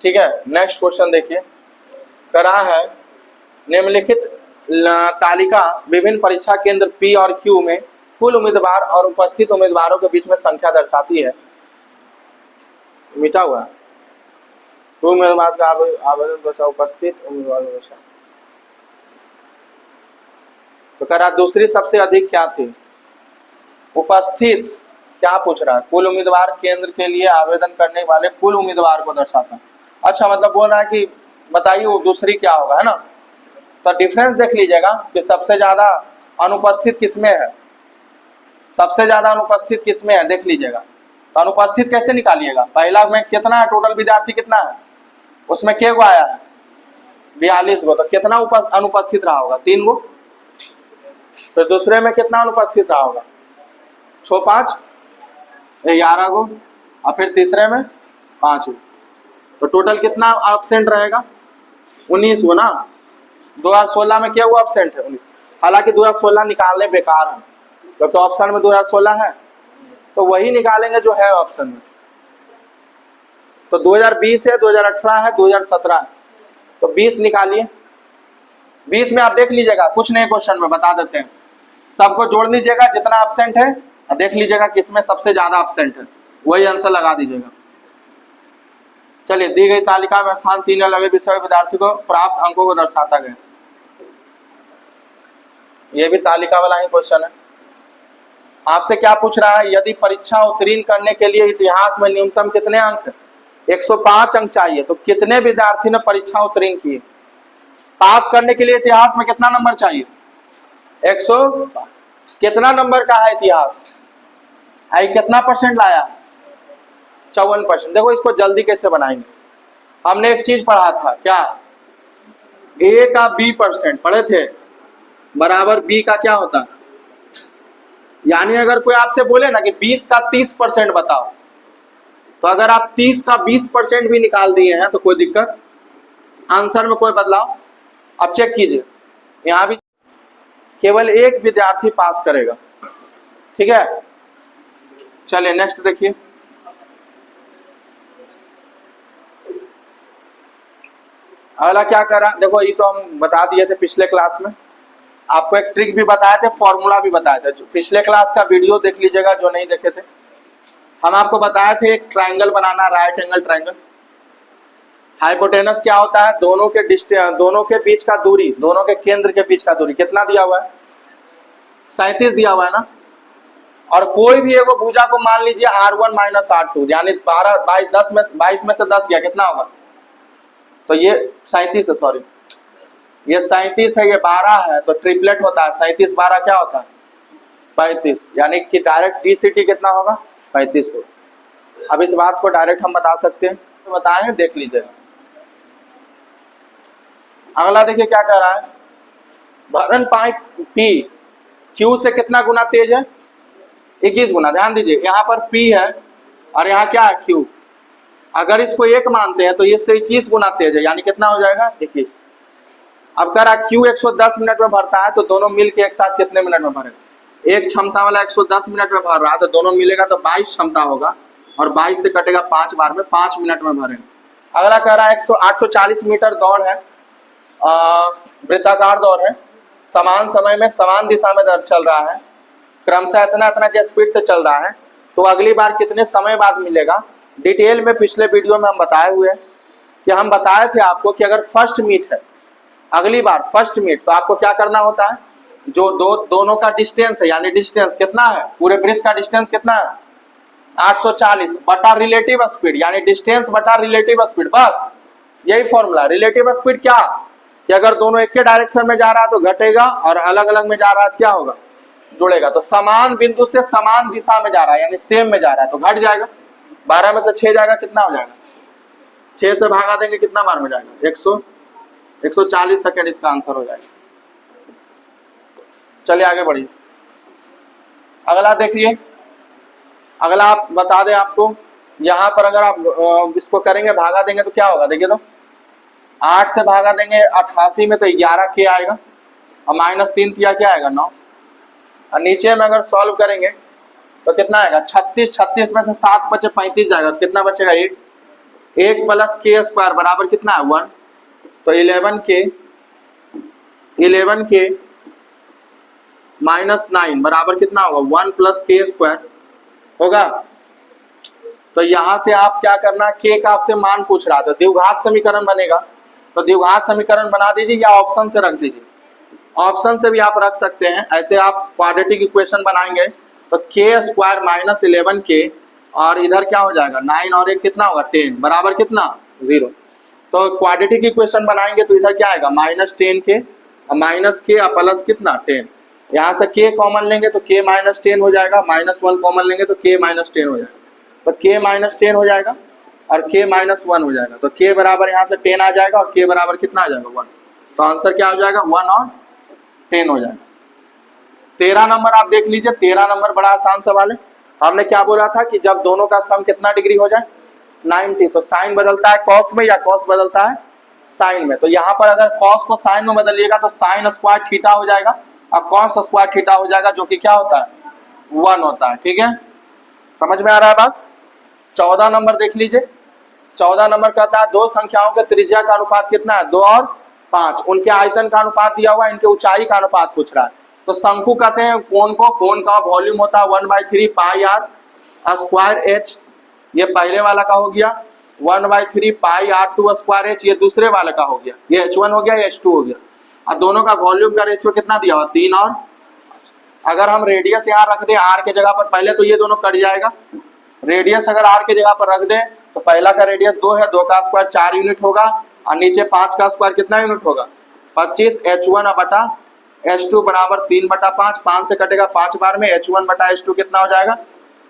ठीक है। नेक्स्ट क्वेश्चन देखिए, करा है निम्नलिखित तालिका विभिन्न परीक्षा केंद्र P और Q में कुल उम्मीदवार और उपस्थित उम्मीदवारों के बीच में संख्या दर्शाती है। मिटा हुआ तो उम्मीदवार का आवेदन बचा, उपस्थित उम्मीदवार बचा, तो करा दूसरी सबसे अधिक क्या थी, उपस्थित। क्या पूछ रहा है, कुल उम्मीदवार केंद्र के लिए आवेदन करने वाले कुल उम्मीदवार को दर्शाता है। अच्छा, मतलब बोल रहा है कि बताइए वो दूसरी क्या होगा, है ना। तो डिफरेंस देख लीजिएगा कि सबसे ज्यादा अनुपस्थित किसमें है, सबसे ज्यादा अनुपस्थित किसमें है देख लीजिएगा। तो अनुपस्थित कैसे निकालिएगा, पहला में कितना है टोटल विद्यार्थी कितना है, उसमें के गो आया है 42 गो, तो कितना अनुपस्थित रहा होगा? 3 गो। तो दूसरे में कितना अनुपस्थित रहा होगा? 6 5 11 गो, और फिर तीसरे में 5 गो। तो टोटल कितना एब्सेंट रहेगा? 19 गो ना। 2016 में क्या हुआ एब्सेंट है? 19। हालांकि 2016 निकालने बेकार है, क्योंकि ऑप्शन में 2016 है, तो वही निकालेंगे जो है ऑप्शन में। तो 2020 है, 2018 है, 2017 है, तो 20 निकालिए। 20 में आप देख लीजिएगा, कुछ नहीं क्वेश्चन में बता देते हैं, सबको जोड़ लीजिएगा जितना एब्सेंट है, देख लीजिएगा किसमें सबसे ज्यादा एब्सेंट है, वही आंसर लगा दीजिएगा। चलिए, दी गई तालिका में स्थान 3 अलग विषय विद्यार्थी को प्राप्त अंकों को दर्शाता गया। ये भी तालिका वाला ही क्वेश्चन है। आपसे क्या पूछ रहा है? यदि परीक्षा उत्तीर्ण करने के लिए इतिहास में न्यूनतम कितने अंक? 105 अंक चाहिए, तो कितने विद्यार्थी ने परीक्षा उत्तीर्ण किए? पास करने के लिए इतिहास में कितना नंबर चाहिए? 100। कितना नंबर का है इतिहास? आई कितना परसेंट लाया? 54%। देखो इसको जल्दी कैसे बनाएंगे। हमने एक चीज पढ़ा था, क्या? ए का B% पढ़े थे, बराबर बी का क्या होता है? यानी अगर कोई आपसे बोले ना कि 20 का 30% बताओ, तो अगर आप 30 का 20% भी निकाल दिए हैं तो कोई दिक्कत, आंसर में कोई बदलाव। अब चेक कीजिए, यहां भी केवल एक विद्यार्थी पास करेगा, ठीक है। चलिए नेक्स्ट देखिए। अगला क्या करा, देखो ये तो हम बता दिए थे पिछले क्लास में, आपको एक ट्रिक भी बताए थे, फॉर्मूला भी बताए थे। पिछले क्लास का वीडियो देख लीजिएगा जो नहीं देखे थे। हम आपको बताए थे एक ट्रायंगल बनाना, राइट एंगल ट्रायंगल। हाइपोटेनस क्या होता है? दोनों के दोनों के बीच का दूरी, दोनों के केंद्र के बीच का दूरी कितना दिया हुआ है? 37 दिया हुआ है ना। और कोई भी एगो भुजा को मान लीजिए R1 - R2, यानी 12 22 में से 10 गया, कितना होगा? तो ये 37 है, सॉरी ये 37 है, ये 12 है, तो ट्रिपलेट होता है 37 12 क्या होता है? 35, यानी कि डायरेक्ट DCT कितना होगा? 35 होगा। अब इस बात को डायरेक्ट हम बता सकते हैं, तो बताएं, देख लीजिएगा। अगला देखिए क्या कह रहा है, बर्नन पाइप P Q से कितना गुना तेज है? 21 गुना। ध्यान दीजिए, यहाँ पर P है और यहाँ क्या है? Q। अगर इसको 1 मानते हैं तो ये से 21 गुना तेज है, यानी कितना हो जाएगा? 21। अब कह रहा Q 110 मिनट में भरता है, तो दोनों मिल के एक साथ कितने मिनट में भरेगा? एक क्षमता वाला 110 मिनट में भर रहा है, तो दोनों मिलेगा तो 22 क्षमता होगा, और 22 से कटेगा 5 बार में, 5 मिनट में भरेंगे। अगला कह रहा है 840 मीटर दौड़ है, वृत्ताकार दौड़ है, समान समय में समान दिशा में चल रहा है, क्रमशः इतना इतना के स्पीड से चल रहा है, तो अगली बार कितने समय बाद मिलेगा? डिटेल में पिछले वीडियो में हम बताए हुए हैं कि हम बताए थे आपको कि अगर फर्स्ट मीट है, अगली बार फर्स्ट मीट, तो आपको क्या करना होता है? जो दोनों का डिस्टेंस है, यानी डिस्टेंस कितना है? पूरे वृत्त का डिस्टेंस कितना है? 840 बटा रिलेटिव स्पीड, यानी डिस्टेंस बटा रिलेटिव स्पीड, बस यही फॉर्मूला। रिलेटिव स्पीड क्या कि अगर दोनों एक के डायरेक्शन में जा रहा है तो घटेगा, और अलग अलग में जा रहा है तो क्या होगा? जुड़ेगा। तो समान बिंदु से समान दिशा में जा रहा है, यानी सेम में जा रहा है, तो घट जाएगा। 12 में से 6 जाएगा, कितना हो जाएगा? 6 से भागा देंगे, कितना बार में जाएगा? 140 सेकेंड इसका आंसर हो जाएगा। चलिए आगे बढ़िए। अगला देखिए, अगला आप बता दें आपको, यहाँ पर अगर आप इसको करेंगे, भागा देंगे तो क्या होगा? देखिए तो 8 से भागा देंगे 88 में, तो 11 के आएगा, और -3 किया क्या आएगा? 9। और नीचे में अगर सॉल्व करेंगे तो कितना आएगा? 36 में से 7 बचे 35 जाएगा, तो कितना बचेगा? 1 प्लस के स्क्वायर बराबर कितना है? 1। तो 11 के -9 बराबर कितना होगा? 1 प्लस के स्क्वायर होगा। तो यहां से आप क्या करना, के का आपसे मान पूछ रहा था, द्विघात समीकरण बनेगा, तो द्विघात समीकरण बना दीजिए, या ऑप्शन से रख दीजिए। ऑप्शन से भी आप रख सकते हैं। ऐसे आप क्वाड्रेटिक इक्वेशन बनाएंगे तो के स्क्वायर -11 के, और इधर क्या हो जाएगा? 9 और 1 कितना होगा? 10 बराबर कितना? 0। तो क्वाड्रेटिक इक्वेशन बनाएंगे तो इधर क्या आएगा? -10 के, माइनस के और प्लस कितना? 10। यहाँ से के कॉमन लेंगे तो के -10 हो जाएगा, -1 कॉमन लेंगे तो के -10 हो जाएगा, तो के -10 हो जाएगा। और k माइनस 1 हो जाएगा। तो k बराबर यहाँ से 10 आ जाएगा और k बराबर कितना आ जाएगा 1। तो आंसर क्या हो जाएगा 1 और 10 हो जाएगा। 13 नंबर आप देख लीजिए, 13 नंबर बड़ा आसान सवाल है। हमने क्या बोला था कि जब दोनों का सम कितना डिग्री हो जाए 90, तो साइन बदलता है कॉस में या कॉस बदलता है साइन में। तो यहाँ पर अगर कॉस को साइन में बदलिएगा तो साइन स्क्वायर थीटा हो जाएगा और कॉस स्क्वायर थीटा हो जाएगा, जो कि क्या होता है 1 होता है। ठीक है, समझ में आ रहा है बात। 14 नंबर देख लीजिए। 14 नंबर कहता है दो संख्याओं के त्रिज्या का अनुपात कितना है 2 और 5, उनके आयतन का अनुपात दिया हुआ है, इनके ऊंचाई का अनुपात पूछ रहा है। तो शंकु कहते हैं कोण को, कोण का वॉल्यूम होता है 1/3 पाई आर स्क्वायर एच, ये पहले वाला का हो गया। 1/3 पाई आर टू स्क्वायर एच, ये दूसरे वाले का हो गया। ये h1 हो गया, ये h2 हो गया। और दोनों का वॉल्यूम का रेशियो कितना दिया हुआ 3 और, अगर हम रेडियस यहाँ रख दें r के जगह पर, पहले तो ये दोनों कट जाएगा। रेडियस अगर r के जगह पर रख दें तो पहला का रेडियस 2 है, 2 का स्क्वायर 4 यूनिट होगा और नीचे 5 का स्क्वायर कितना यूनिट होगा 25 h1 बटा h2 बराबर 3/5, 5 से कटेगा 5 बार में, h1 बटा h2 कितना हो जाएगा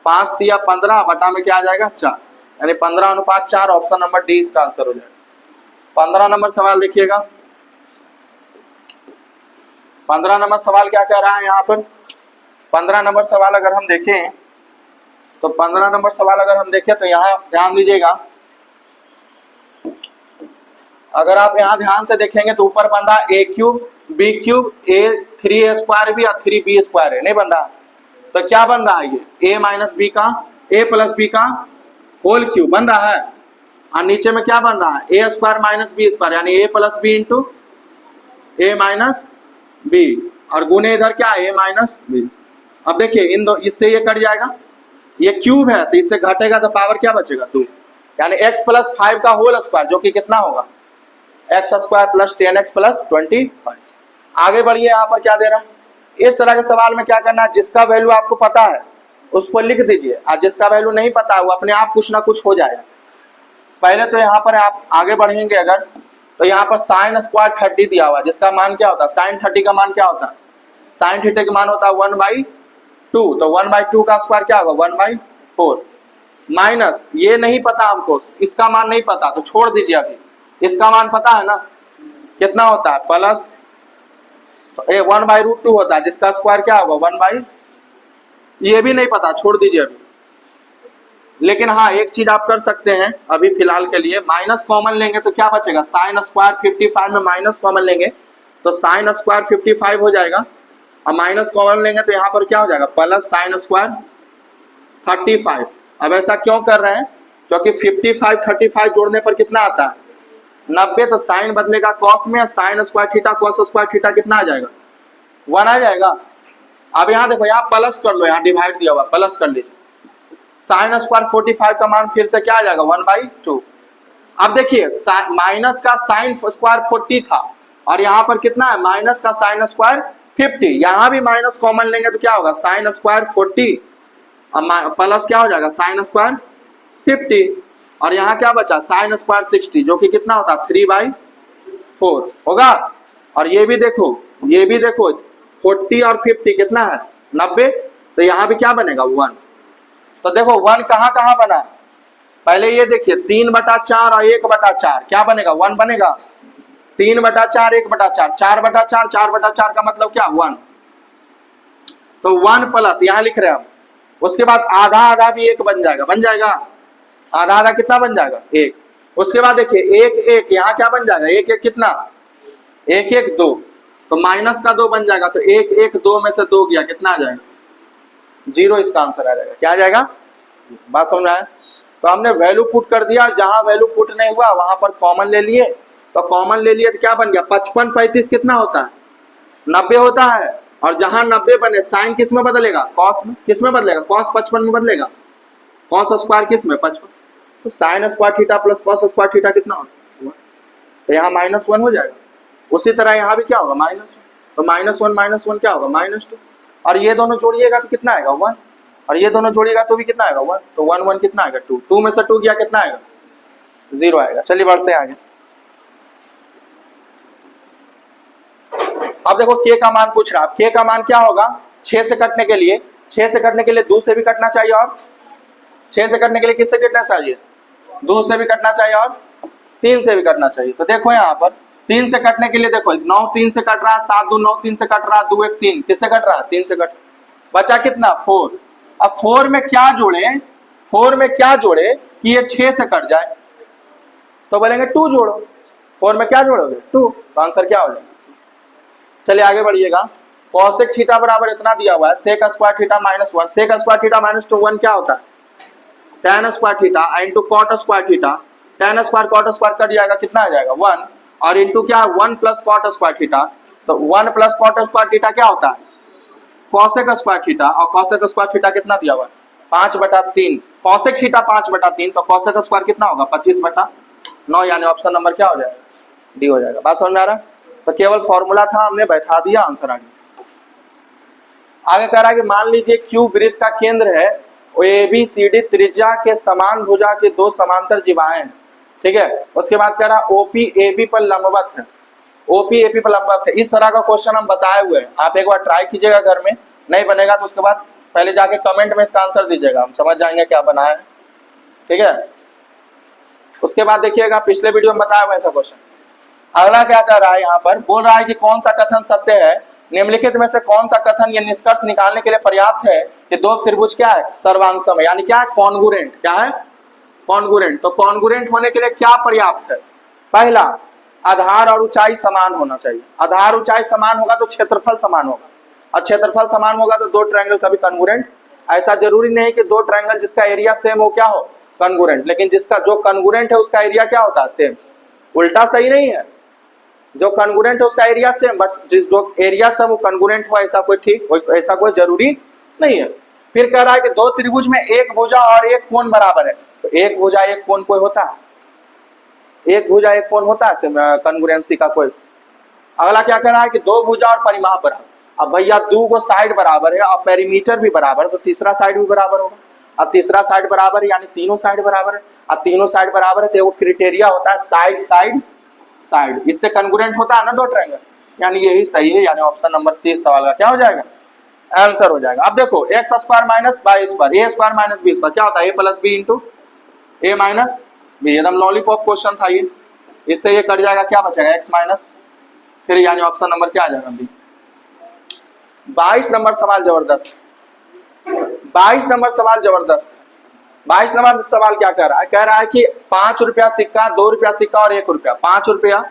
5 दिया 15 बटा में क्या आ जाएगा 4, यानी 15:4। ऑप्शन नंबर डी इसका आंसर हो जाएगा। 15 नंबर सवाल देखिएगा। 15 नंबर सवाल क्या कह रहा है यहाँ पर। 15 नंबर सवाल अगर हम देखें तो 15 नंबर सवाल अगर हम देखें तो यहाँ ध्यान दीजिएगा, अगर आप यहाँ ध्यान से देखेंगे तो ऊपर बंदा a cube b cube a 3a square भी और 3b स्क्वायर है, नहीं बन रहा। तो क्या बन रहा है ये a माइनस बी का a प्लस बी का होल क्यूब बन रहा है, और नीचे में क्या बन रहा है a square minus B square, यानी a plus B into a minus B, और गुने इधर क्या a माइनस बी। अब देखिए इन दो, इससे ये कट जाएगा, ये क्यूब है तो इससे घटेगा तो पावर क्या बचेगा 2, यानी x प्लस 5 का होल स्क्वायर, जो कि कितना होगा x square plus 10x plus 25। आगे बढ़िए, यहाँ पर क्या दे रहा है। इस तरह के सवाल में क्या करना है, जिसका वैल्यू आपको पता है उसको लिख दीजिए, और जिसका वैल्यू नहीं पता है वो अपने आप कुछ ना कुछ हो जाएगा। पहले तो यहाँ पर आप आगे बढ़ेंगे अगर, तो यहाँ पर साइन स्क्वायर 30 दिया हुआ है, जिसका मान क्या होता है साइन 30 का मान क्या होता है, साइन थीटा का मान होता है 1/2, तो 1/2 का स्क्वायर क्या होगा 1/4, माइनस ये नहीं पता हमको, इसका मान नहीं पता तो छोड़ दीजिए। अभी इसका मान पता है ना कितना होता है, प्लस 1/√2 होता है, जिसका स्क्वायर क्या होगा 1/, ये भी नहीं पता छोड़ दीजिए अभी। लेकिन हाँ एक चीज आप कर सकते हैं अभी फिलहाल के लिए, माइनस कॉमन लेंगे तो क्या बचेगा, साइन स्क्वायर 55 में माइनस कॉमन लेंगे तो साइन स्क्वायर 55 हो जाएगा, और माइनस कॉमन लेंगे तो यहाँ पर क्या हो जाएगा प्लस साइन स्क्वायर 35। अब ऐसा क्यों कर रहे हैं, क्योंकि 55 35 जोड़ने पर कितना आता है 90, तो साइन बदलेगा कॉस में, sine square theta cos square theta कितना आ जाएगा 1 आ जाएगा। अब यहाँ देखो, यहाँ प्लस कर लो, यहाँ डिवाइड दिया हुआ प्लस कर लीजिए, साइन स्क्वायर 45 का मान फिर से क्या आ जाएगा 1/2। अब देखिए माइनस का साइन स्क्वायर 40 था और यहाँ पर कितना है माइनस का साइन स्क्वायर 50, यहाँ भी माइनस कॉमन लेंगे तो क्या होगा साइन स्क्वायर 40 और प्लस क्या हो जाएगा साइन स्क्वायर 50, और यहाँ क्या बचा साइन स्क्वायर 60, जो कि कितना होता है 3/4 होगा। और ये भी देखो 40 और 50 कितना है 90, तो यहाँ भी क्या बनेगा 1। तो देखो 1 कहाँ कहाँ बना, पहले ये देखिए 3/4 और 1/4 क्या बनेगा 1 बनेगा, 3/4 1/4 4/4 4/4 का मतलब क्या 1, तो 1 प्लस यहाँ लिख रहे हैं हम, उसके बाद आधा आधा भी 1 बन जाएगा, आधा आधा कितना बन जाएगा 1। उसके बाद देखिए 1 1 यहाँ क्या बन जाएगा 1 1 कितना 1 1 2, तो माइनस का 2 बन जाएगा, तो 1 1 2 में से 2 गया कितना आ जाएगा 0, इसका आंसर आ जाएगा। क्या आ जाएगा, बात समझ आया। तो हमने वैल्यू पुट कर दिया, जहां वैल्यू पुट नहीं हुआ वहां पर कॉमन ले लिए, तो कॉमन ले लिए तो क्या बन गया 55 35 कितना होता है 90 होता है, और जहां 90 बने साइन किस में बदलेगा कॉस में, किस में बदलेगा कॉस 55 में बदलेगा, कॉस स्क्वायर किस में 55, तो sine square theta plus cos square theta कितना होता है, तो यहाँ -1 हो जाएगा। उसी तरह यहाँ भी क्या होगा -1, तो -1 क्या होगा -2, और ये दोनों जोड़िएगा तो कितना आएगा 1, और ये दोनों जोड़िएगा तो भी कितना आएगा 1, तो 1 1 कितना आएगा 2, 2 में से 2 गया कितना आएगा 0 आएगा। चलिए बढ़ते हैं आगे। अब देखो k का मान पूछ रहा है, k का मान क्या होगा 6 से कटने के लिए 2 से भी कटना चाहिए, और 6 से कटने के लिए किससे कटना चाहिए 2 से भी कटना चाहिए और 3 से भी कटना चाहिए। तो देखो यहाँ पर 3 से कटने के लिए देखो 9 3 से कट रहा है, 7 2 9 3 से कट रहा है, 2 1 3 किससे कट रहा है? 3 से कट, बचा कितना? 4। अब 4 में क्या जोड़े, 4 में क्या जोड़े कि ये 6 से कट जाए? तो बोलेंगे 2 जोड़ो। 4 में क्या जोड़ोगे? 2। तो आंसर क्या हो जाएगा? चलिए आगे बढ़िएगा। कॉसेक थीटा बराबर इतना दिया हुआ है, sec square theta minus 1, sec square theta minus 2 1 क्या होता है? tan square theta into cot square theta, tan square cot square कट जाएगा, कितना आ जाएगा? 1, और इंटू क्या है? 1 प्लस कॉट स्क्वायर थीटा। तो 1 प्लस कॉट स्क्वायर थीटा क्या होता है? कॉसेक स्क्वायर थीटा, और कॉसेक स्क्वायर थीटा कितना दिया हुआ है? 5/3। कॉसेक थीटा 5/3, तो कॉसेक स्क्वायर कितना होगा? 25/9, यानी ऑप्शन नंबर क्या हो जाएगा? डी हो जाएगा। बात समझ में आ रहा है? तो केवल फॉर्मूला था, हमने बैठा दिया, आंसर आ गया। आगे कह रहा है कि मान लीजिए क्यू वृत्त का केंद्र है, ABCD त्रिज्या के समान भुजा के 2 समांतर जिवाएं हैं, ठीक है। उसके बाद कह रहा है OP AB पर लंबवत है, OP AP पर लंबवत है। इस तरह का क्वेश्चन हम बताए हुए हैं, आप एक बार ट्राई कीजिएगा घर में, नहीं बनेगा तो उसके बाद पहले जाके कमेंट में इसका आंसर दीजिएगा, हम समझ जाएंगे क्या बनाया है, ठीक है। उसके बाद देखिएगा पिछले वीडियो में बताया हुआ ऐसा क्वेश्चन। अगला क्या कर रहा है, यहाँ पर बोल रहा है कि कौन सा कथन सत्य है, निम्नलिखित में से कौन सा कथन ये निष्कर्ष निकालने के लिए पर्याप्त है कि 2 त्रिभुज क्या है? सर्वांगसम है, यानी क्या है? कॉन्गुरेंट। क्या है? कॉन्गुरेंट। तो कॉन्गुरेंट होने के लिए क्या पर्याप्त है? पहला, आधार और ऊंचाई समान होना चाहिए। आधार ऊंचाई समान होगा तो क्षेत्रफल समान होगा, और क्षेत्रफल समान होगा तो 2 ट्रायंगल कभी कॉन्गुरेंट। ऐसा जरूरी नहीं कि 2 ट्रायंगल जिसका एरिया सेम हो क्या हो? कॉन्गुरेंट। लेकिन जिसका जो कॉन्गुरेंट है उसका एरिया क्या होता है? सेम। उल्टा सही नहीं है, जो कॉन्गुरेंट है उसका एरिया सेम, बट जिस जो एरिया सेम वो कॉन्गुरेंट हो, ऐसा कोई ठीक, ऐसा कोई जरूरी नहीं है। फिर कह रहा है कि 2 त्रिभुज में एक भुजा और एक कोण बराबर है, तो एक भुजा एक कोण कोई होता है? एक भुजा एक कोण होता है कॉन्गुरेंसी का कोई? अगला क्या कह रहा है कि 2 भुजा और परिमाप बराबर। अब भैया 2 को साइड बराबर है और पेरीमीटर भी बराबर, तो तीसरा साइड भी बराबर होगा। अब तीसरा साइड बराबर है यानी तीनों साइड बराबर है, अब तीनों साइड बराबर है तो वो क्राइटेरिया होता है साइड साइड साइड, इससे कॉन्गुरेंट होता है ना 2 ट्रायंगल, यानी यही सही है, यानी ऑप्शन नंबर सी सवाल का क्या हो जाएगा? आंसर हो जाएगा। अब देखो x square minus Y square, a square minus B square क्या होता है? a plus B into A minus B, एकदम लॉलीपॉप क्वेश्चन था ये। इससे ये कट जाएगा, क्या बचेगा? x माइनस, फिर यानी ऑप्शन नंबर क्या आ जाएगा? बी। 22 नंबर सवाल जबरदस्त, 22 नंबर सवाल जबरदस्त। 22 नंबर सवाल क्या कह रहा है? कह रहा है कि 5 रुपया सिक्का, 2 रुपया सिक्का और 1 रुपया। 5 रुपया,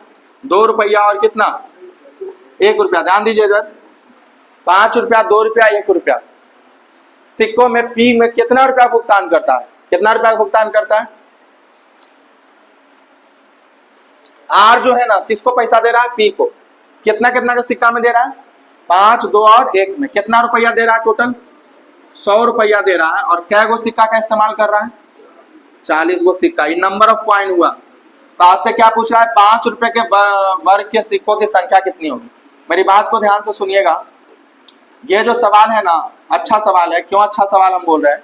2 रुपया और कितना? 1 रुपया। ध्यान दीजिए इधर, 5 रुपया, 2 रुपया, 1 रुपया। सिक्कों में पी में कितना रुपया भुगतान करता है? कितना रुपया भुगतान करता है? आर जो है ना, किसको पैसा दे रहा है? पी को। कितना कितना का सिक्का में दे रहा है? 5, 2 और 1 में कितना रुपया दे रहा है? टोटल 100 रुपया दे रहा है। और क्या गो सिक्का का इस्तेमाल कर रहा है? 40 गो सिक्का। ये नंबर ऑफ कॉइन हुआ। तो आपसे क्या पूछ रहा है? 5 रुपए के वर्ग के सिक्कों की संख्या कितनी होगी? मेरी बात को ध्यान से सुनिएगा, ये जो सवाल है ना, अच्छा सवाल है। क्यों अच्छा सवाल हम बोल रहे हैं?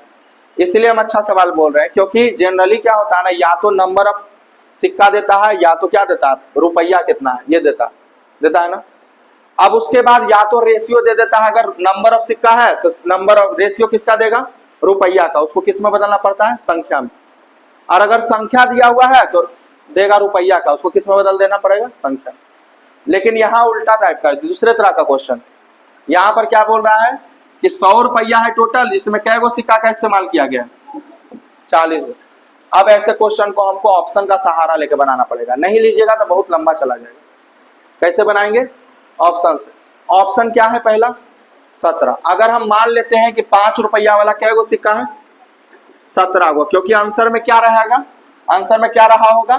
इसलिए हम अच्छा सवाल बोल रहे हैं क्योंकि जनरली क्या होता है ना, या तो नंबर ऑफ सिक्का देता है या तो क्या देता है? रुपया कितना है ये देता है ना। अब उसके बाद या तो रेशियो दे देता है, अगर नंबर ऑफ सिक्का है तो नंबर ऑफ रेशियो किसका देगा? रुपया का। उसको किस में बदलना पड़ता है? संख्या में। और अगर संख्या दिया हुआ है तो देगा रुपया का, उसको किस में बदल देना पड़ेगा? संख्या। लेकिन यहाँ उल्टा टाइप का दूसरे तरह का क्वेश्चन। यहाँ पर क्या बोल रहा है कि 100 रुपया है टोटल, इसमें कै गो सिक्का का इस्तेमाल किया गया? 40 गो। अब ऐसे क्वेश्चन को हमको ऑप्शन का सहारा लेकर बनाना पड़ेगा, नहीं लीजिएगा तो बहुत लंबा चला जाएगा। कैसे बनाएंगे? ऑप्शन से। ऑप्शन क्या है? पहला 17। अगर हम मान लेते हैं कि 5 रुपया वाला कै गो सिक्का है? 17 गो, क्योंकि आंसर में क्या रहेगा? आंसर में क्या रहा होगा?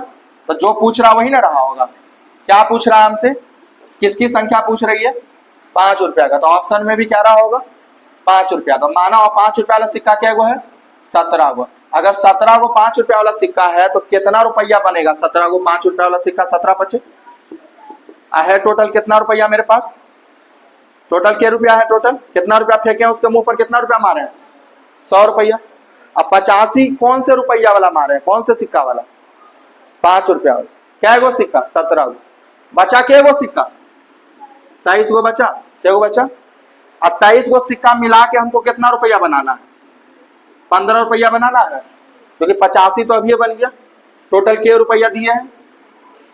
तो जो पूछ रहा वही ना रहा होगा। क्या पूछ रहा है हमसे? किसकी संख्या पूछ रही है? 5 रुपया का। तो ऑप्शन में भी क्या रहा होगा? 5 रुपया। तो माना और 5 रुपया वाला सिक्का क्या गो है? 17 गो। अगर 17 गो 5 रुपया वाला सिक्का है तो कितना रुपया बनेगा? 17 गो 5 रुपया वाला सिक्का, 17 25 है। टोटल कितना रुपया मेरे पास? टोटल क्या रुपया है? टोटल कितना रुपया फेंके हैं उसके मुंह पर? कितना रुपया मारे हैं? 100 रुपया। अब 85 कौन से रुपया वाला मारे हैं? कौन से सिक्का वाला? 5 रुपया वाला। क्या गो सिक्का? 17 गो। बचा क्या गो सिक्का? 23 गो बचा। क्या गो बचा? अब 23 गो सिक्का मिला के हमको कितना रुपया बनाना है? 15 रुपया बनाना है, क्योंकि 85 तो अभी बन गया। टोटल के रुपया दिए हैं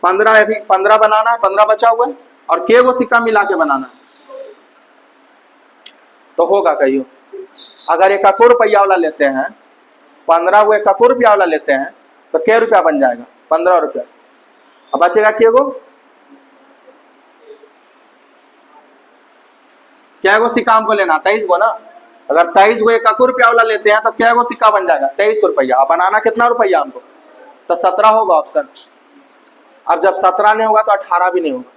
15, अभी 15 बनाना है, 15 बचा हुआ है और के वो सिक्का मिला के बनाना है, तो होगा कहियो। अगर 1 रुपया वाला लेते हैं, 15 वो 1 रुपया वाला लेते हैं तो क्या रुपया बन जाएगा? 15 रुपया। अब बचेगा क्या गो? क्या गो सिक्का हमको लेना? 23 गो ना। अगर 23 गो 1 रुपया वाला लेते हैं तो क्या गो सिक्का बन जाएगा? 23 रुपया। अब बनाना कितना रुपया हमको? तो 17 होगा ऑप्शन। अब जब 17 नहीं होगा तो 18 भी नहीं होगा,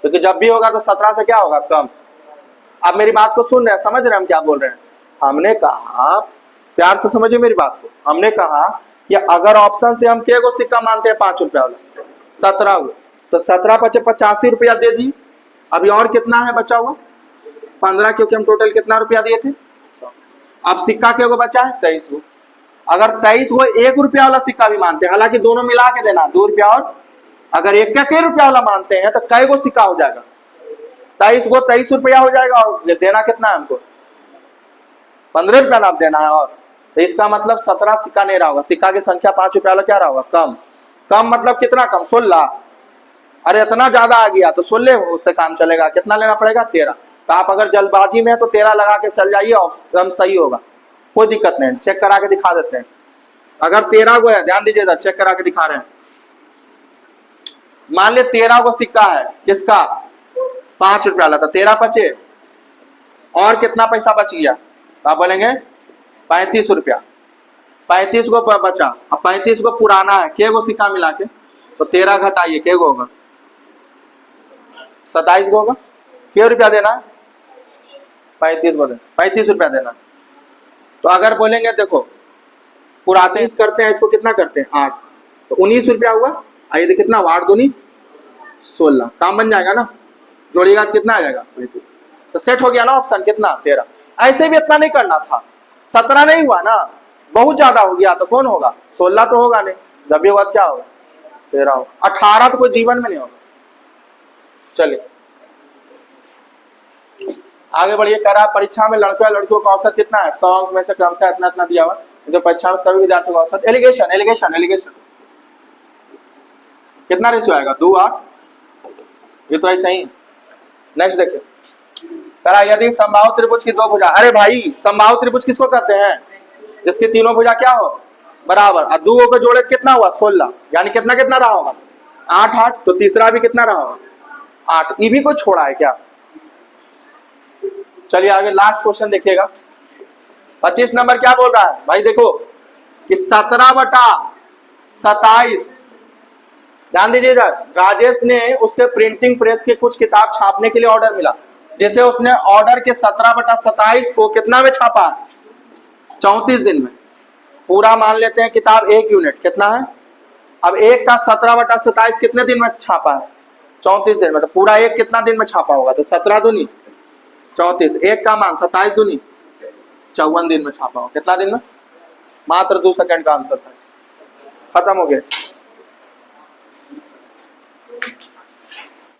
क्योंकि जब भी होगा तो 17 से क्या होगा? कम। अब मेरी बात को सुन रहे हैं, समझ रहे हैं हम क्या बोल रहे हैं? हमने कहा, प्यार से समझिए मेरी बात को, हमने कहा कि अगर ऑप्शन से हम क्या को सिक्का मानते हैं 5 रुपया वाला, 17 गो, तो 17 पचे 85 रुपया दे दी। अभी और कितना है बचा हुआ? 15, क्योंकि हम टोटल कितना रुपया दिए थे? 100। अब सिक्का क्या को बचा है? 23 गो। अगर 23 गो 1 रुपया वाला सिक्का भी मानते हैं, हालांकि दोनों मिला के देना 2 रुपया, और अगर 1 रुपया वाला मानते हैं तो कै गो सिक्का हो जाएगा? 23 गो 23 रुपया हो जाएगा, और ये देना कितना है हमको? 15 रुपया नाप देना है। और तो इसका मतलब 17 सिक्का नहीं रहा होगा। सिक्का की संख्या 5 रुपया वाला क्या रहा होगा? कम। कम मतलब कितना कम? 16। अरे इतना ज्यादा आ गया तो 16 से काम चलेगा। कितना लेना पड़ेगा? 13। तो आप अगर जल्दबाजी में है तो 13 लगा के चल जाइए, ऑप्शन सही होगा, कोई दिक्कत नहीं। चेक करा के दिखा देते हैं। अगर 13 गो है, ध्यान दीजिएगा, चेक करा के दिखा रहे हैं। मान लिया 13 गो सिक्का है, किसका? 5 रुपया वाला। तो 13 बचे, और कितना पैसा बच गया? तो आप बोलेंगे 35 रुपया। 35 गो बचा। अब 35 गो पुराना है, के गो सिक्का मिला के, तो 13 घटाइए, के गो होगा? 27 गो होगा। के रुपया देना है? 35 गो देना, 35 रुपया देना। तो अगर बोलेंगे देखो पुराते करते हैं, इसको कितना करते हैं? 8, तो 19 रुपया हुआ। आइए तो कितना हुआ? 8 दूनी 16। काम बन जाएगा ना? जोड़िएगा तो कितना आ जाएगा? 35। तो सेट हो गया ना ऑप्शन। कितना? 13। ऐसे भी इतना नहीं करना था। 17 नहीं हुआ ना, बहुत ज्यादा हो गया, तो कौन होगा? 16 तो होगा नहीं। जब भी होगा क्या होगा? 13 होगा। 18 तो कोई जीवन में नहीं होगा। चलिए आगे बढ़िए। करा परीक्षा में लड़कों या लड़कियों का औसत कितना है? 100 अंक में से क्रमशः इतना इतना दिया हुआ। जो परीक्षा में सभी विद्यार्थियों का औसत, एलिगेशन एलिगेशन एलिगेशन कितना रेशियो आएगा? 2, 8। ये तो ऐसा ही। नेक्स्ट देखिए, करा यदि समबाहु त्रिभुज की 2 भुजा, अरे भाई समबाहु त्रिभुज किसको कहते हैं? जिसकी तीनों भुजा क्या हो? बराबर। और 2 को जोड़े कितना हुआ? 16। यानी कितना कितना रहा होगा? 8, 8। तो तीसरा भी कितना रहा होगा? 8। ये भी को छोड़ा है क्या? चलिए आगे लास्ट क्वेश्चन देखिएगा। 25 नंबर क्या बोल रहा है भाई? देखो कि 17/27। ध्यान दीजिएगा, राजेश ने उसके प्रिंटिंग प्रेस की कुछ किताब छापने के लिए ऑर्डर मिला, जैसे उसने ऑर्डर के 17/27 को कितना में छापा? 34 दिन में। पूरा मान लेते हैं किताब 1 यूनिट कितना है? अब 1 का 17/27 कितने दिन में छापा है? 34 दिन में। तो पूरा 1 कितना दिन में छापा होगा? तो 17 दूनी 34, 1 का मान 27 दूनी 54 दिन में छापा होगा। कितना दिन में? मात्र 2 सेकंड का आंसर था, खत्म हो गया।